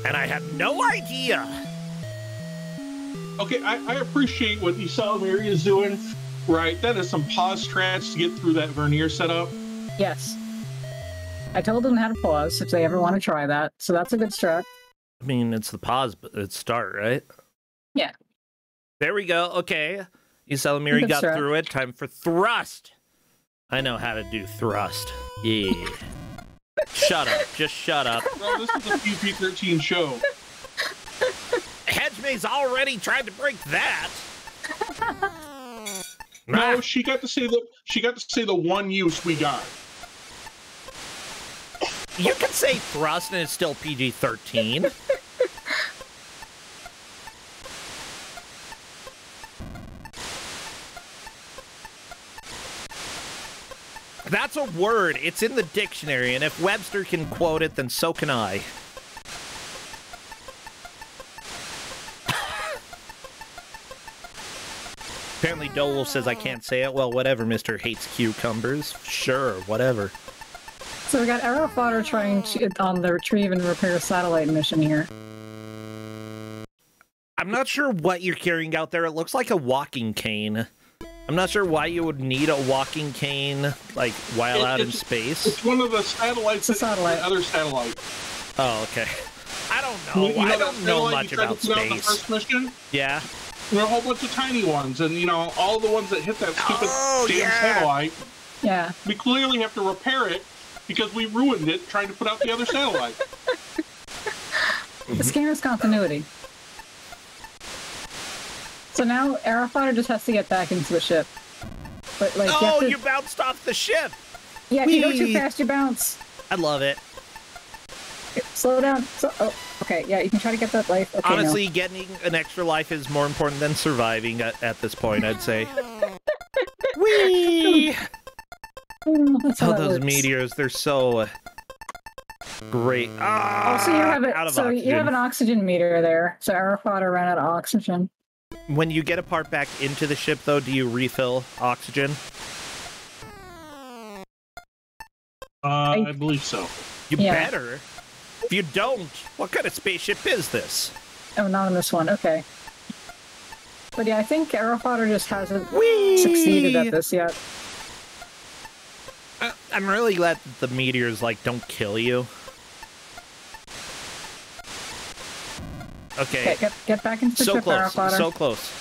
And I had no idea.
Okay, I appreciate what Kusog7ande is doing. Right, that is some pause strats to get through that vernier setup.
Yes. I told them how to pause if they ever want to try that, so that's a good strat.
I mean, it's the pause, but it's start, right?
Yeah.
There we go. Okay. Kusog7ande got through it. Time for thrust. I know how to do thrust. Yeah. Shut up. Just shut up.
Bro, this is a PG-13 show.
Hedgemay's already tried to break that.
No, she got to say the one use we got.
You can say thrust and it's still PG-13. That's a word. It's in the dictionary, and if Webster can quote it, then so can I. Apparently Dole says I can't say it. Well, whatever, Mr. Hates Cucumbers. Sure, whatever.
So we got Aerofodder trying on the retrieve and repair satellite mission here.
I'm not sure what you're carrying out there. It looks like a walking cane. I'm not sure why you would need a walking cane, like, while out in space.
It's one of the satellites.
It's a satellite.
The other satellite.
Oh, okay. I don't know. I don't know much about space. On the first mission? Yeah.
There are a whole bunch of tiny ones, and, you know, all the ones that hit that stupid damn satellite.
Yeah.
We clearly have to repair it because we ruined it trying to put out the other satellite.
This game is continuity. So now Aerofighter just has to get back into the ship. But like,
you bounced off the ship!
Yeah, if you go too fast, you bounce.
I love it.
Slow down. Oh, okay, yeah, you can try to get that life. Okay,
honestly, getting an extra life is more important than surviving at this point, I'd say. Whee!
Oh,
those meteors, they're so great.
So you have you have an oxygen meter there. So Aerofighter ran out of oxygen.
When you get a part back into the ship, though, do you refill oxygen?
I believe so.
You better. If you don't, what kind of spaceship is this?
Oh, not in this one. Okay. But yeah, I think Aerofighter just hasn't succeeded at this yet.
I'm really glad that the meteors, like, don't kill you. Okay.
Get back into the ship, Aerofighter.
So close.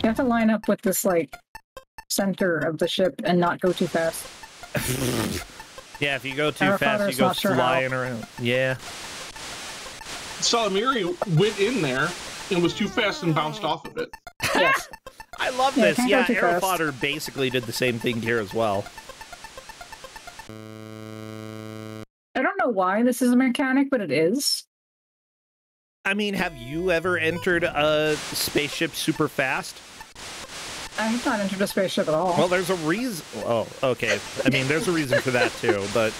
You have to line up with this, like, center of the ship and not go too fast.
Yeah, if you go too fast, you go flying around. Yeah.
Salamiri went in there and was too fast and bounced off of it.
Yes.
I love this. Yeah, Aerofighter basically did the same thing here as well.
I don't know why this is a mechanic, but it is.
I mean, have you ever entered a spaceship super fast?
I have not entered a spaceship at all.
Well, there's a reason. Oh, okay. I mean, there's a reason for that too, but...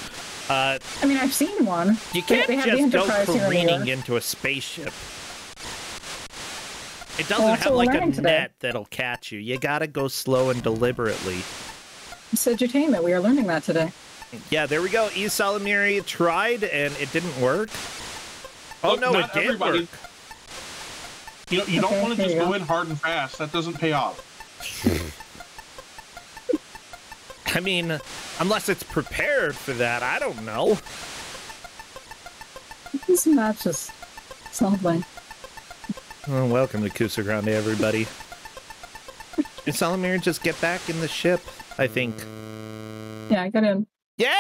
I mean, I've seen one.
You can't just go careening into a spaceship. It doesn't have, like, a net that'll catch you. You gotta go slow and deliberately.
It's edutainment. We are learning that today.
Yeah, there we go. Salamiri tried, and it didn't work. Oh, no, it did work.
You don't want to just go in hard and fast. That doesn't pay off.
I mean, unless it's prepared for that, I don't know.
This match is something.
Well, welcome to Kusog7ande, everybody. Did Salamiri just get back in the ship, I think?
Yeah, I got in.
Yeah!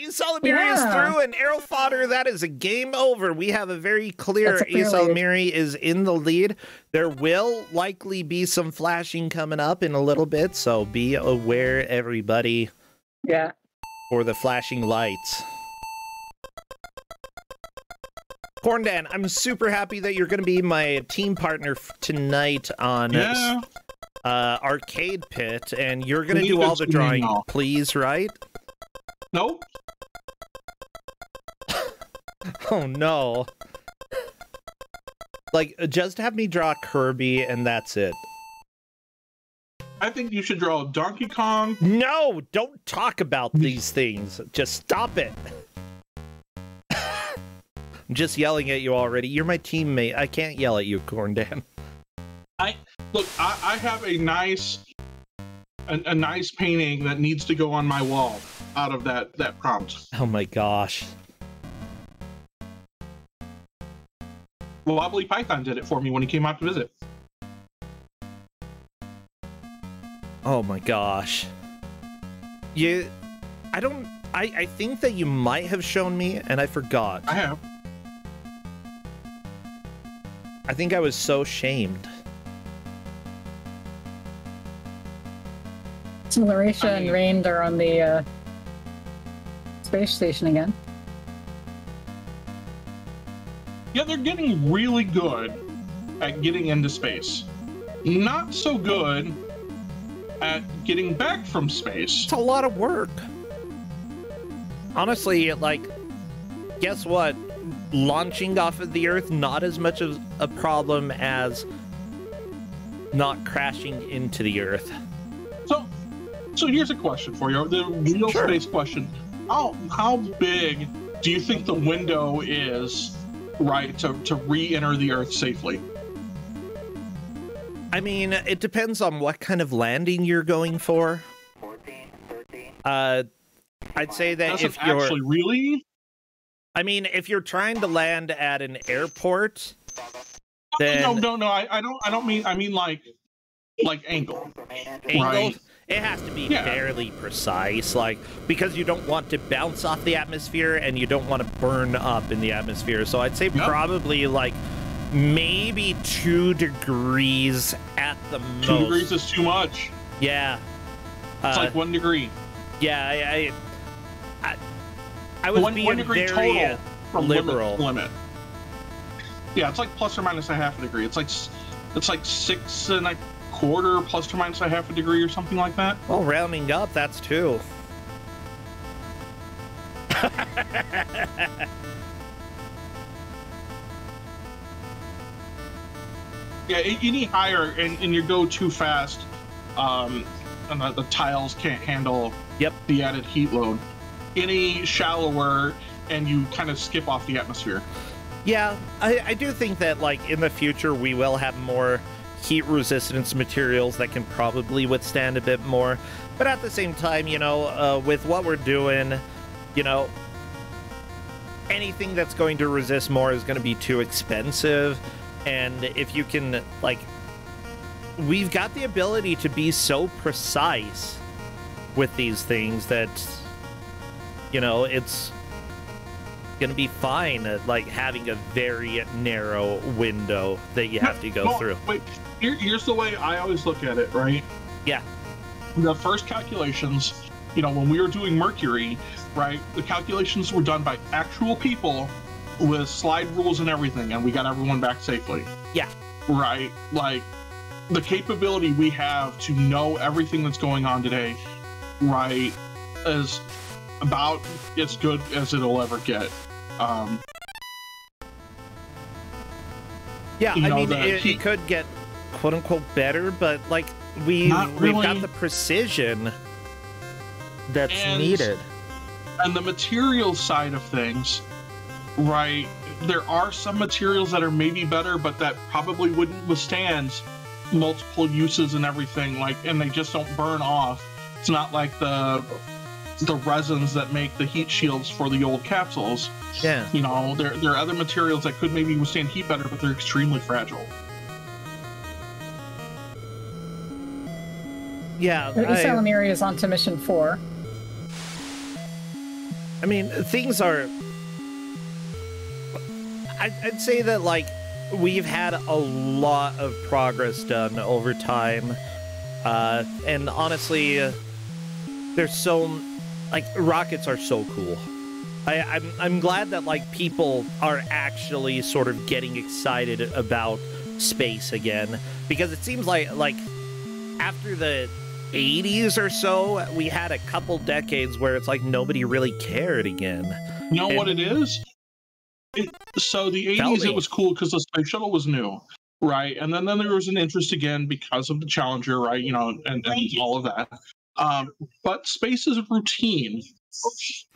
Salamiri is through, and Aerofighter, that is a game over. We have a very clear Salamiri is in the lead. There will likely be some flashing coming up in a little bit, so be aware, everybody.
Yeah.
For the flashing lights. Corndan, I'm super happy that you're going to be my team partner tonight on Arcade Pit, and you're going to do all the drawing, please, right?
Nope.
Oh no. Like, just have me draw Kirby and that's it.
I think you should draw Donkey Kong.
No, don't talk about these things. Just stop it. I'm just yelling at you already. You're my teammate. I can't yell at you, Corndan.
Look, I have a nice painting that needs to go on my wall out of that prompt.
Oh my gosh.
Wobbly Python did it for me when he came out to visit.
Oh my gosh. I think that you might have shown me and I forgot.
I have.
I think I was so shamed.
Larisha and Rain are on the space station again.
Yeah, they're getting really good at getting into space. Not so good at getting back from space.
It's a lot of work. Honestly, like, guess what? Launching off of the Earth, not as much of a problem as not crashing into the Earth.
So here's a question for you, the real space question. How big do you think the window is, right, to re-enter the Earth safely?
I mean, it depends on what kind of landing you're going for.
14, 13.
I'd say that if you're...
Actually, really?
I mean, if you're trying to land at an airport, then...
No, I don't mean, I mean like angle.
Angle?
Right.
It has to be fairly precise, like, because you don't want to bounce off the atmosphere and you don't want to burn up in the atmosphere. So I'd say probably like maybe 2 degrees at the most.
2 degrees is too much.
Yeah.
It's like 1 degree.
Yeah, I was being
1 degree
very
total from
liberal.
limit. Yeah, it's like plus or minus a half a degree. It's like 6 1/4 plus or minus a half a degree or something like that.
Well, rounding up, that's 2.
Yeah, any higher and you go too fast, and the tiles can't handle the added heat load. Any shallower, and you kind of skip off the atmosphere.
Yeah, I do think that, like, in the future we will have more heat resistance materials that can probably withstand a bit more. But at the same time, you know, with what we're doing, you know, anything that's going to resist more is going to be too expensive. And if you can, like, we've got the ability to be so precise with these things that, you know, it's going to be fine at, like, having a very narrow window that you have to go through.
Wait, here's the way I always look at it, right?
Yeah.
The first calculations, you know, when we were doing Mercury, right, the calculations were done by actual people with slide rules and everything, and we got everyone back safely.
Yeah.
Right? Like, the capability we have to know everything that's going on today, right, is about as good as it'll ever get.
Yeah, I mean, it could get quote-unquote better, but, like, we've got the precision that's needed.
And the material side of things, right, there are some materials that are maybe better, but that probably wouldn't withstand multiple uses and everything, like, and they just don't burn off. It's not like the resins that make the heat shields for the old capsules.
Yeah.
You know, there are other materials that could maybe withstand heat better, but they're extremely fragile.
Yeah.
Salamiri is on to mission 4.
I mean, things are... I'd say that, like, we've had a lot of progress done over time. And honestly, there's so... Like, rockets are so cool. I'm glad that, like, people are actually sort of getting excited about space again. Because it seems like after the 80s or so, we had a couple decades where it's like nobody really cared again.
You know what it is? So the 80s, it was cool because the space shuttle was new, right? And then there was an interest again because of the Challenger, right? You know, and all of that. But space is routine.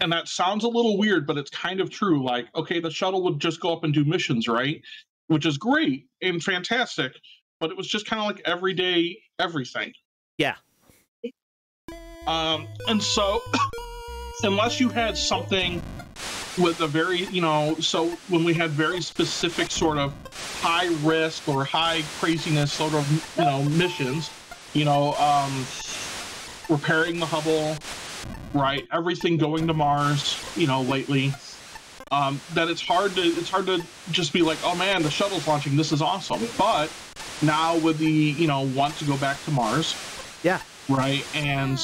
And that sounds a little weird, but it's kind of true. Like, okay, the shuttle would just go up and do missions, right? Which is great and fantastic, but it was just kind of like everyday everything.
Yeah.
And so, unless you had something with a very, you know, so when we had very specific sort of high risk or high craziness sort of, you know, missions, you know, repairing the Hubble, right? Everything going to Mars, you know, lately, that it's hard to just be like, oh man, the shuttle's launching, this is awesome. But now with the, you know, want to go back to Mars,
yeah,
right, and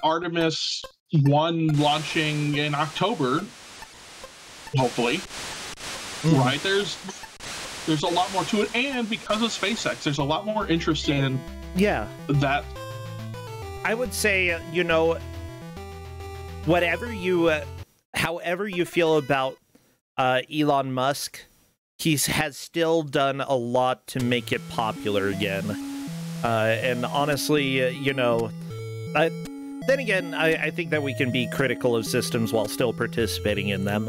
Artemis 1 launching in October, hopefully, right? There's a lot more to it, and because of SpaceX, there's a lot more interest in that.
I would say, you know, however you feel about Elon Musk, he has still done a lot to make it popular again. And honestly, you know, then again, I think that we can be critical of systems while still participating in them.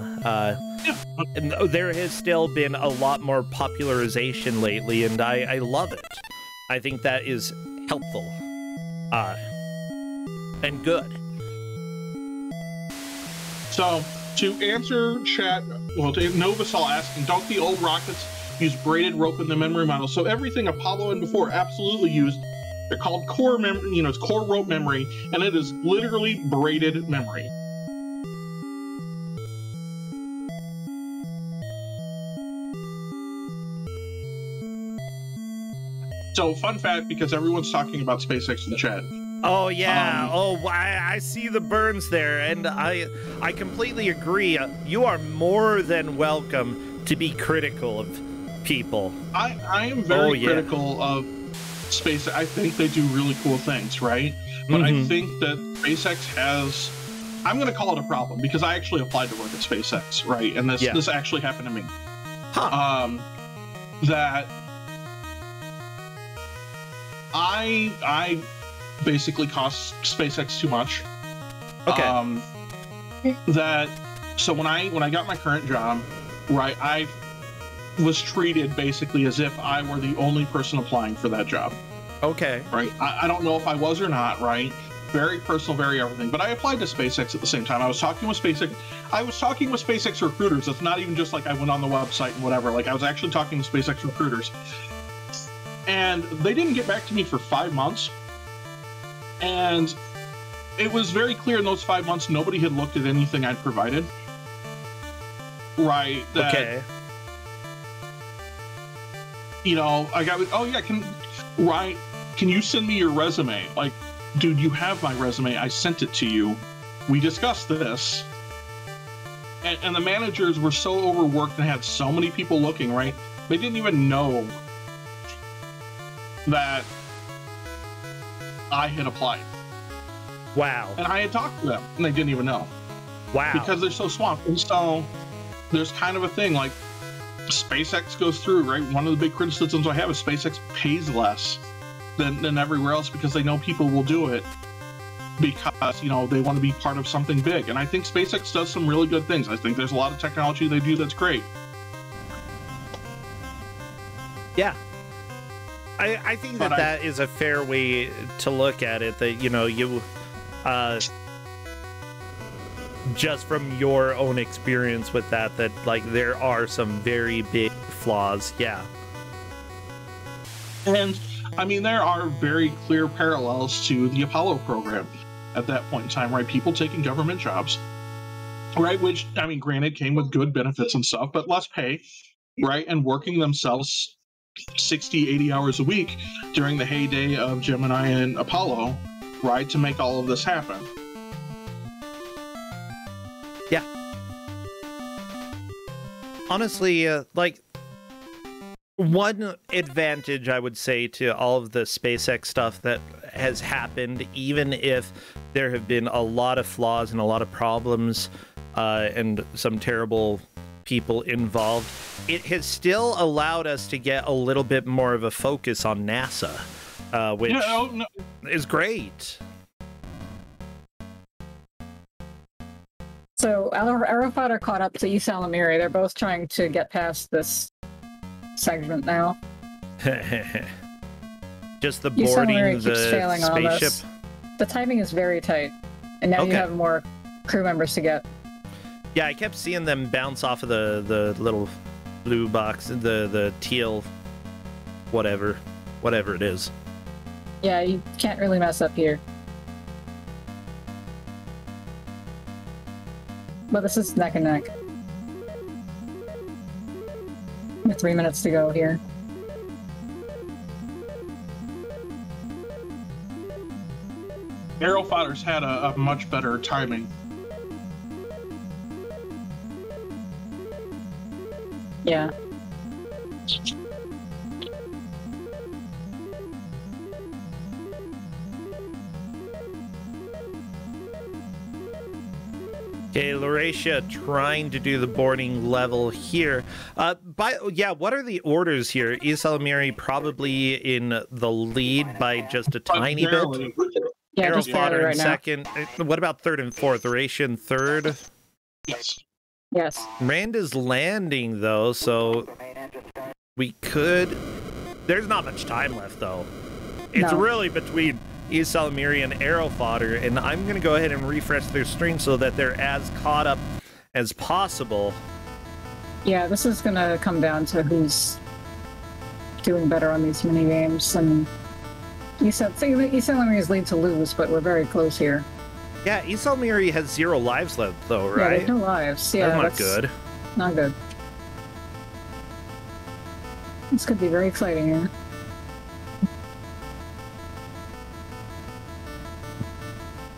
And there has still been a lot more popularization lately, and I love it. I think that is helpful. And good.
So, to answer chat, well, to Novasol asking, don't the old rockets use braided rope in the memory model? So everything Apollo and before absolutely used They're called core memory, you know, it's core rope memory, and it is literally braided memory. So, fun fact, because everyone's talking about SpaceX in the chat.
Oh yeah. I see the burns there, and I completely agree. You are more than welcome to be critical of people.
I am very critical of SpaceX. I think they do really cool things, right? But I think that SpaceX has, I'm going to call it a problem, because I actually applied to work at SpaceX, right? And this actually happened to me. That I basically cost SpaceX too much.
Okay.
So when I got my current job, right, I was treated basically as if I were the only person applying for that job.
Okay.
Right. I don't know if I was or not, right? Very personal, very everything. But I applied to SpaceX at the same time. I was talking with SpaceX. I was talking with SpaceX recruiters. It's not even just like I went on the website and whatever. Like, I was actually talking to SpaceX recruiters. And they didn't get back to me for 5 months. And it was very clear in those 5 months, nobody had looked at anything I'd provided. Right.
Okay.
You know, I got, oh yeah, can you send me your resume? Like, dude, you have my resume. I sent it to you. We discussed this. And the managers were so overworked and had so many people looking, right? They didn't even know that I had applied.
Wow.
And I had talked to them, and they didn't even know.
Wow.
Because they're so swamped. And so there's kind of a thing, like, SpaceX goes through, right? One of the big criticisms I have is SpaceX pays less than everywhere else because they know people will do it because, you know, they want to be part of something big. And I think SpaceX does some really good things. I think there's a lot of technology they do that's great.
Yeah. I think that is a fair way to look at it, that, you know, you just from your own experience with that like there are some very big flaws. Yeah.
And I mean, there are very clear parallels to the Apollo program at that point in time, right? People taking government jobs, right? Which, I mean, granted, came with good benefits and stuff, but less pay, right? And working themselves 60, 80 hours a week during the heyday of Gemini and Apollo, right? To make all of this happen.
Yeah. Honestly, like, one advantage I would say to all of the SpaceX stuff that has happened, even if there have been a lot of flaws and a lot of problems and some terrible people involved, it has still allowed us to get a little bit more of a focus on NASA, which is great.
So Arafat are caught up to East Alamiri. They're both trying to get past this segment now.
Just the boarding the spaceship.
The timing is very tight, and now you have more crew members to get.
Yeah, I kept seeing them bounce off of the little blue box, the teal, whatever it is.
Yeah, you can't really mess up here. But this is neck and neck. With 3 minutes to go here.
Aerofotters had a much better timing.
Yeah.
Okay, Lauracia trying to do the boarding level here. What are the orders here? East Alamiri probably in the lead by just a tiny bit.
Yeah, just barely right now.
Second. What about third and fourth? Lauracia in third?
Yes.
Yes.
Rand is landing, though, so we could... There's not much time left, though. It's really between East Alamiri and Aerofodder, and I'm going to go ahead and refresh their stream so that they're as caught up as possible.
Yeah, this is going to come down to who's doing better on these mini games, and You said Isalmiri's lead to lose, but we're very close here.
Yeah, Isalmiri has 0 lives left, though,
Yeah,
right?
there's no lives. Yeah,
that's not good.
Not good. This could be very exciting here.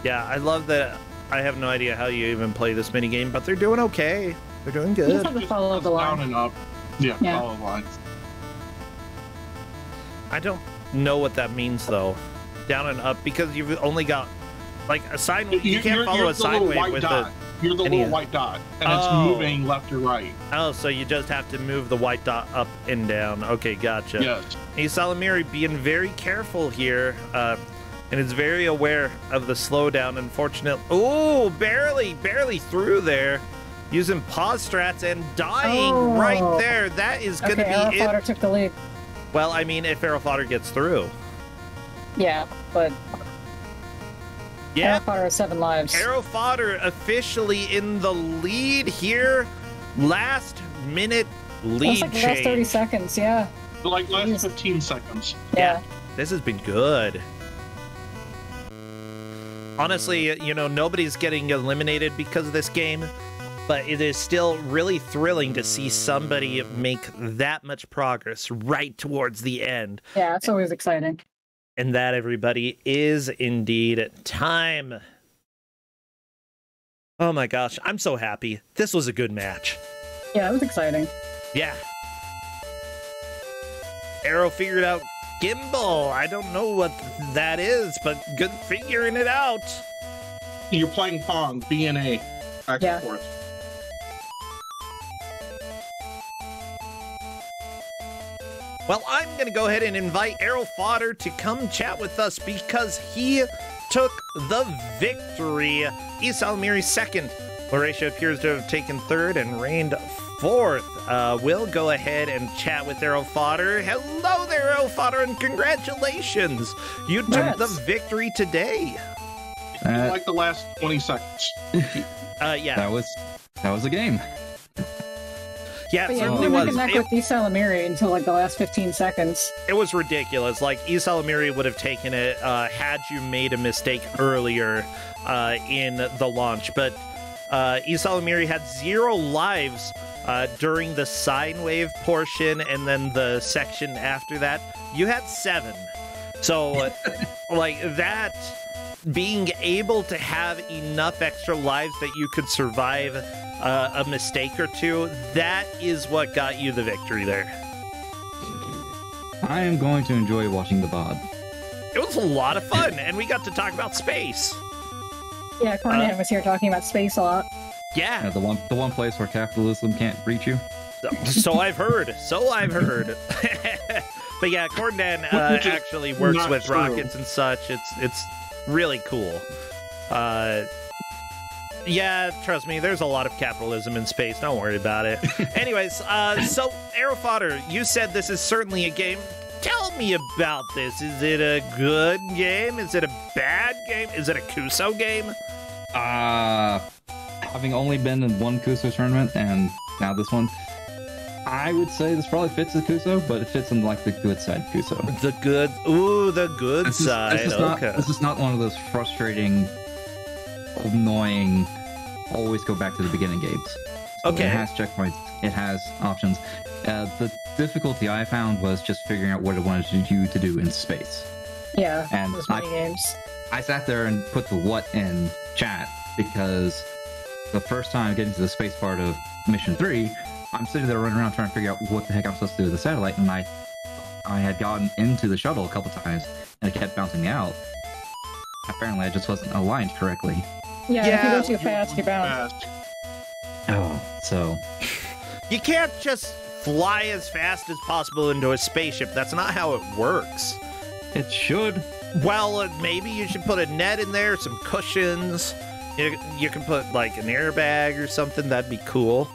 Yeah, I love that. I have no idea how you even play this minigame, but they're doing okay. They're doing
You
good.
just have to follow the line.
Down and up. Yeah, follow the lines.
I don't know what that means, though. Down and up, because you've only got, like, a sine wave. You can't follow a sine wave with
dot. You're the little white dot, and it's moving left or right.
Oh, so you just have to move the white dot up and down. Okay, gotcha.
Yes.
Isalmiri being very careful here, and is very aware of the slowdown, unfortunately. Oh, barely through there. Using pause strats and dying right there. That is going to be
Arrow
it.
Fodder took the lead.
Well, I mean, if Arrow Fodder gets through.
Yeah, but
Yeah.
Arrow Fodder has 7 lives.
Arrow Fodder officially in the lead here. Last minute lead
That's like the
change.
last 30 seconds, yeah.
Like last 15 seconds.
Yeah.
This has been good. Honestly, you know, nobody's getting eliminated because of this game, but it is still really thrilling to see somebody make that much progress right towards the end.
Yeah, it's always exciting.
And that, everybody, is indeed time. Oh my gosh, I'm so happy. This was a good match.
Yeah, it was exciting.
Yeah. Arrow figured out Gimbal. I don't know what that is, but good figuring it out.
You're playing Pong, B and A, back and forth.
Well, I'm going to go ahead and invite Arrow Fodder to come chat with us because he took the victory. Isalmiri second. Lauracia appears to have taken third and reigned fourth. We'll go ahead and chat with Arrow Fodder. Hello there, Arrow Fodder, and congratulations. You took the victory today.
Like the last 20 seconds.
Yeah.
That was a game.
Yeah, it
But
certainly
we
was.
could neck with Isalmiri until like the last 15 seconds.
It was ridiculous. Like, Isalmiri would have taken it had you made a mistake earlier in the launch. But Isalmiri had 0 lives during the sine wave portion, and then the section after that, you had 7. So, like, that being able to have enough extra lives that you could survive a mistake or two, that is what got you the victory there.
I am going to enjoy watching the VOD.
It was a lot of fun, and we got to talk about space.
Yeah, Cornette was here talking about space a lot.
Yeah.
The one place where capitalism can't reach you.
So I've heard. But yeah, Cornette actually works with rockets and such. It's really cool. Yeah, trust me, there's a lot of capitalism in space. Don't worry about it. Anyways, so Arrow Fodder, you said this is certainly a game. Tell me about this. Is it a good game? Is it a bad game? Is it a Kuso game?
Having only been in one Kuso tournament and now this one, I would say this probably fits the Kuso, but it fits in like the good side Kuso.
The good side.
This is not one of those frustrating, annoying, always go back to the beginning games. So
Okay.
It has checkpoints. It has options. The difficulty I found was just figuring out what it wanted you to do in space.
Yeah,
And
those mini games.
I sat there and put the what in chat because the first time getting to the space part of Mission 3, I'm sitting there running around trying to figure out what the heck I'm supposed to do with the satellite, and I had gotten into the shuttle a couple times, and it kept bouncing me out. Apparently, I just wasn't aligned correctly.
Yeah, if you go too fast, you bounce.
Fast.
Oh, so...
You can't just fly as fast as possible into a spaceship. That's not how it works.
It should.
Well, maybe you should put a net in there, some cushions. You can put, like, an airbag or something. That'd be cool.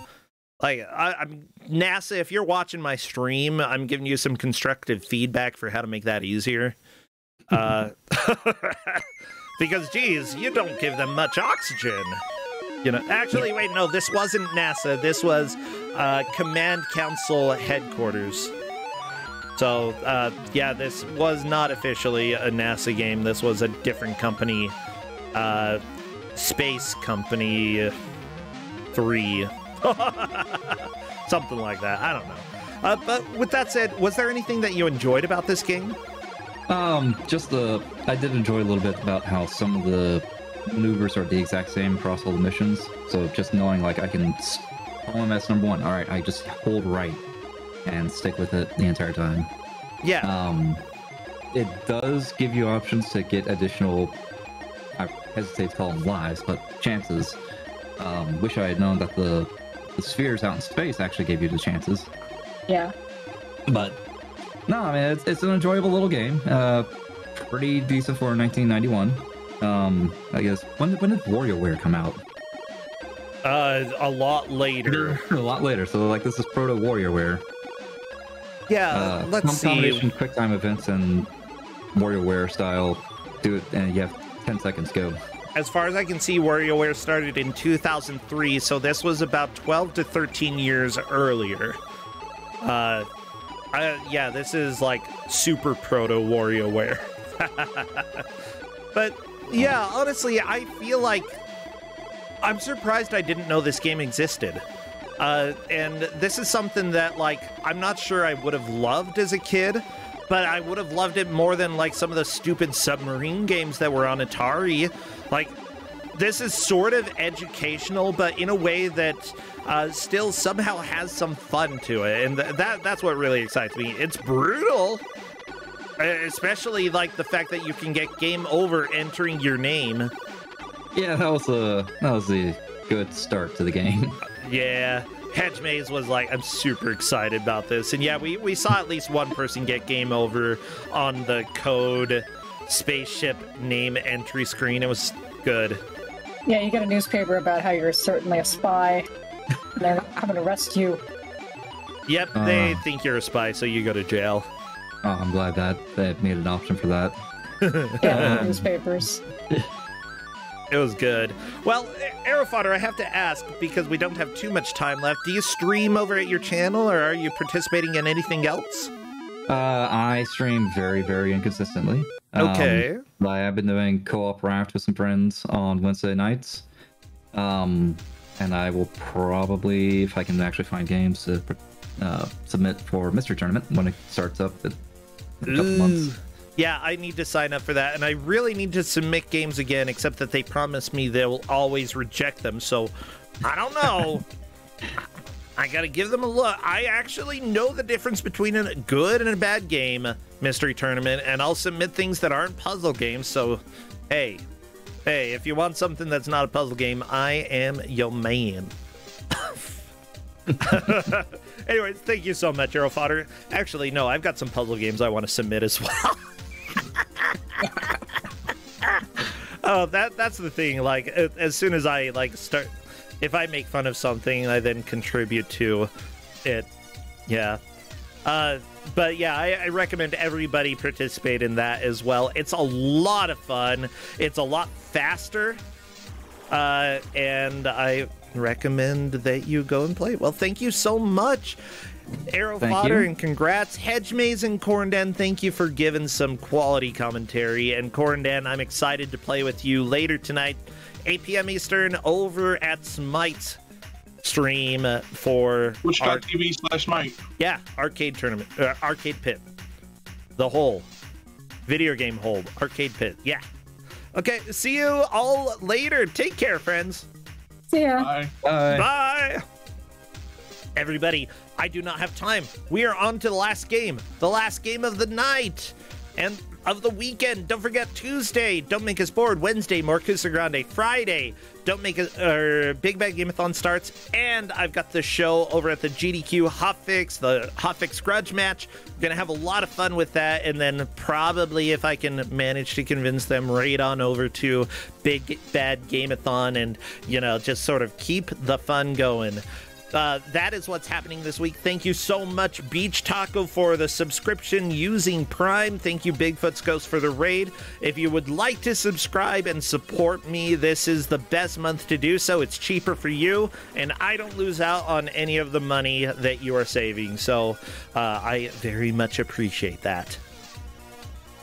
Like, I'm NASA, if you're watching my stream, I'm giving you some constructive feedback for how to make that easier. Because, geez, you don't give them much oxygen. You know, actually, wait, no, this wasn't NASA. This was Command Council headquarters. So, yeah, this was not officially a NASA game. This was a different company, Space Company 3. Something like that. I don't know. But with that said, was there anything that you enjoyed about this game?
I did enjoy a little bit about how some of the maneuvers are the exact same across all the missions. So just knowing, like, I can OMS number 1. All right, I just hold right and stick with it the entire time.
Yeah.
It does give you options to get additional, I hesitate to call them lives, but chances. Wish I had known that the spheres out in space actually gave you the chances.
Yeah.
But no, I mean, it's an enjoyable little game. Pretty decent for 1991. I guess when did WarioWare come out?
A lot later.
A lot later. So like this is proto WarioWare.
Yeah, let's see.
Combination QuickTime events and WarioWare style. Do it, and you have 10 seconds. Go.
As far as I can see, WarioWare started in 2003, so this was about 12 to 13 years earlier. Yeah, this is like super proto WarioWare. But yeah, honestly, I feel like I'm surprised I didn't know this game existed. And this is something that, like, I'm not sure I would have loved as a kid, but I would have loved it more than, like, some of the stupid submarine games that were on Atari. Like, this is sort of educational, but in a way that still somehow has some fun to it. And that's what really excites me. It's brutal, especially, like, the fact that you can get game over entering your name.
Yeah, that was a good start to the game.
Yeah, Hedge Maze was like, I'm super excited about this. And yeah, we saw at least one person get game over on the code spaceship name entry screen. It was good.
Yeah, you get a newspaper about how you're certainly a spy. And they're going to arrest you.
Yep, they think you're a spy, so you go to jail.
Oh, I'm glad that they made an option for that.
Yeah, newspapers.
It was good. Well, Aerofodder, I have to ask, because we don't have too much time left, do you stream over at your channel, or are you participating in anything else?
I stream very, very inconsistently.
Okay.
I have been doing co-op raft with some friends on Wednesday nights. And I will probably, if I can actually find games, to submit for Mystery Tournament when it starts up in a couple months.
Yeah, I need to sign up for that, and I really need to submit games again, except that they promise me they'll always reject them, so I don't know. I gotta give them a look. I actually know the difference between a good and a bad game, Mystery Tournament, and I'll submit things that aren't puzzle games, so hey, if you want something that's not a puzzle game, I am your man. Anyways, thank you so much, Aerofodder. Actually, no, I've got some puzzle games I want to submit as well. Oh, that's the thing. Like, as soon as I start, if I make fun of something, I then contribute to it. Yeah. But yeah, I recommend everybody participate in that as well. It's a lot of fun. It's a lot faster. And I recommend that you go and play. Well, thank you so much, Aerofodder, and congrats. Hedge Maze and Cornden, thank you for giving some quality commentary. And Cornden, I'm excited to play with you later tonight, 8 p.m. Eastern, over at Smite stream for
Twitch.tv/Smite.
Yeah, arcade tournament, arcade pit, the whole video game hold, arcade pit. Yeah. Okay, see you all later. Take care, friends.
See ya.
Bye.
Bye.
Bye. Everybody, I do not have time. We are on to the last game of the night and of the weekend. Don't forget Tuesday, Don't Make Us Bored. Wednesday, more Kusog7ande. Friday, Don't Make Us, Big Bad Gameathon starts, and I've got the show over at the GDQ Hotfix, the Hotfix Grudge match. We're gonna have a lot of fun with that, and then probably, if I can manage to convince them, right on over to Big Bad Gameathon, and just sort of keep the fun going. that is what's happening this week. Thank you so much, Beach Taco, for the subscription using Prime. Thank you, Bigfoot's Ghost, for the raid. If you would like to subscribe and support me, this is the best month to do so. It's cheaper for you, and I don't lose out on any of the money that you are saving. So I very much appreciate that.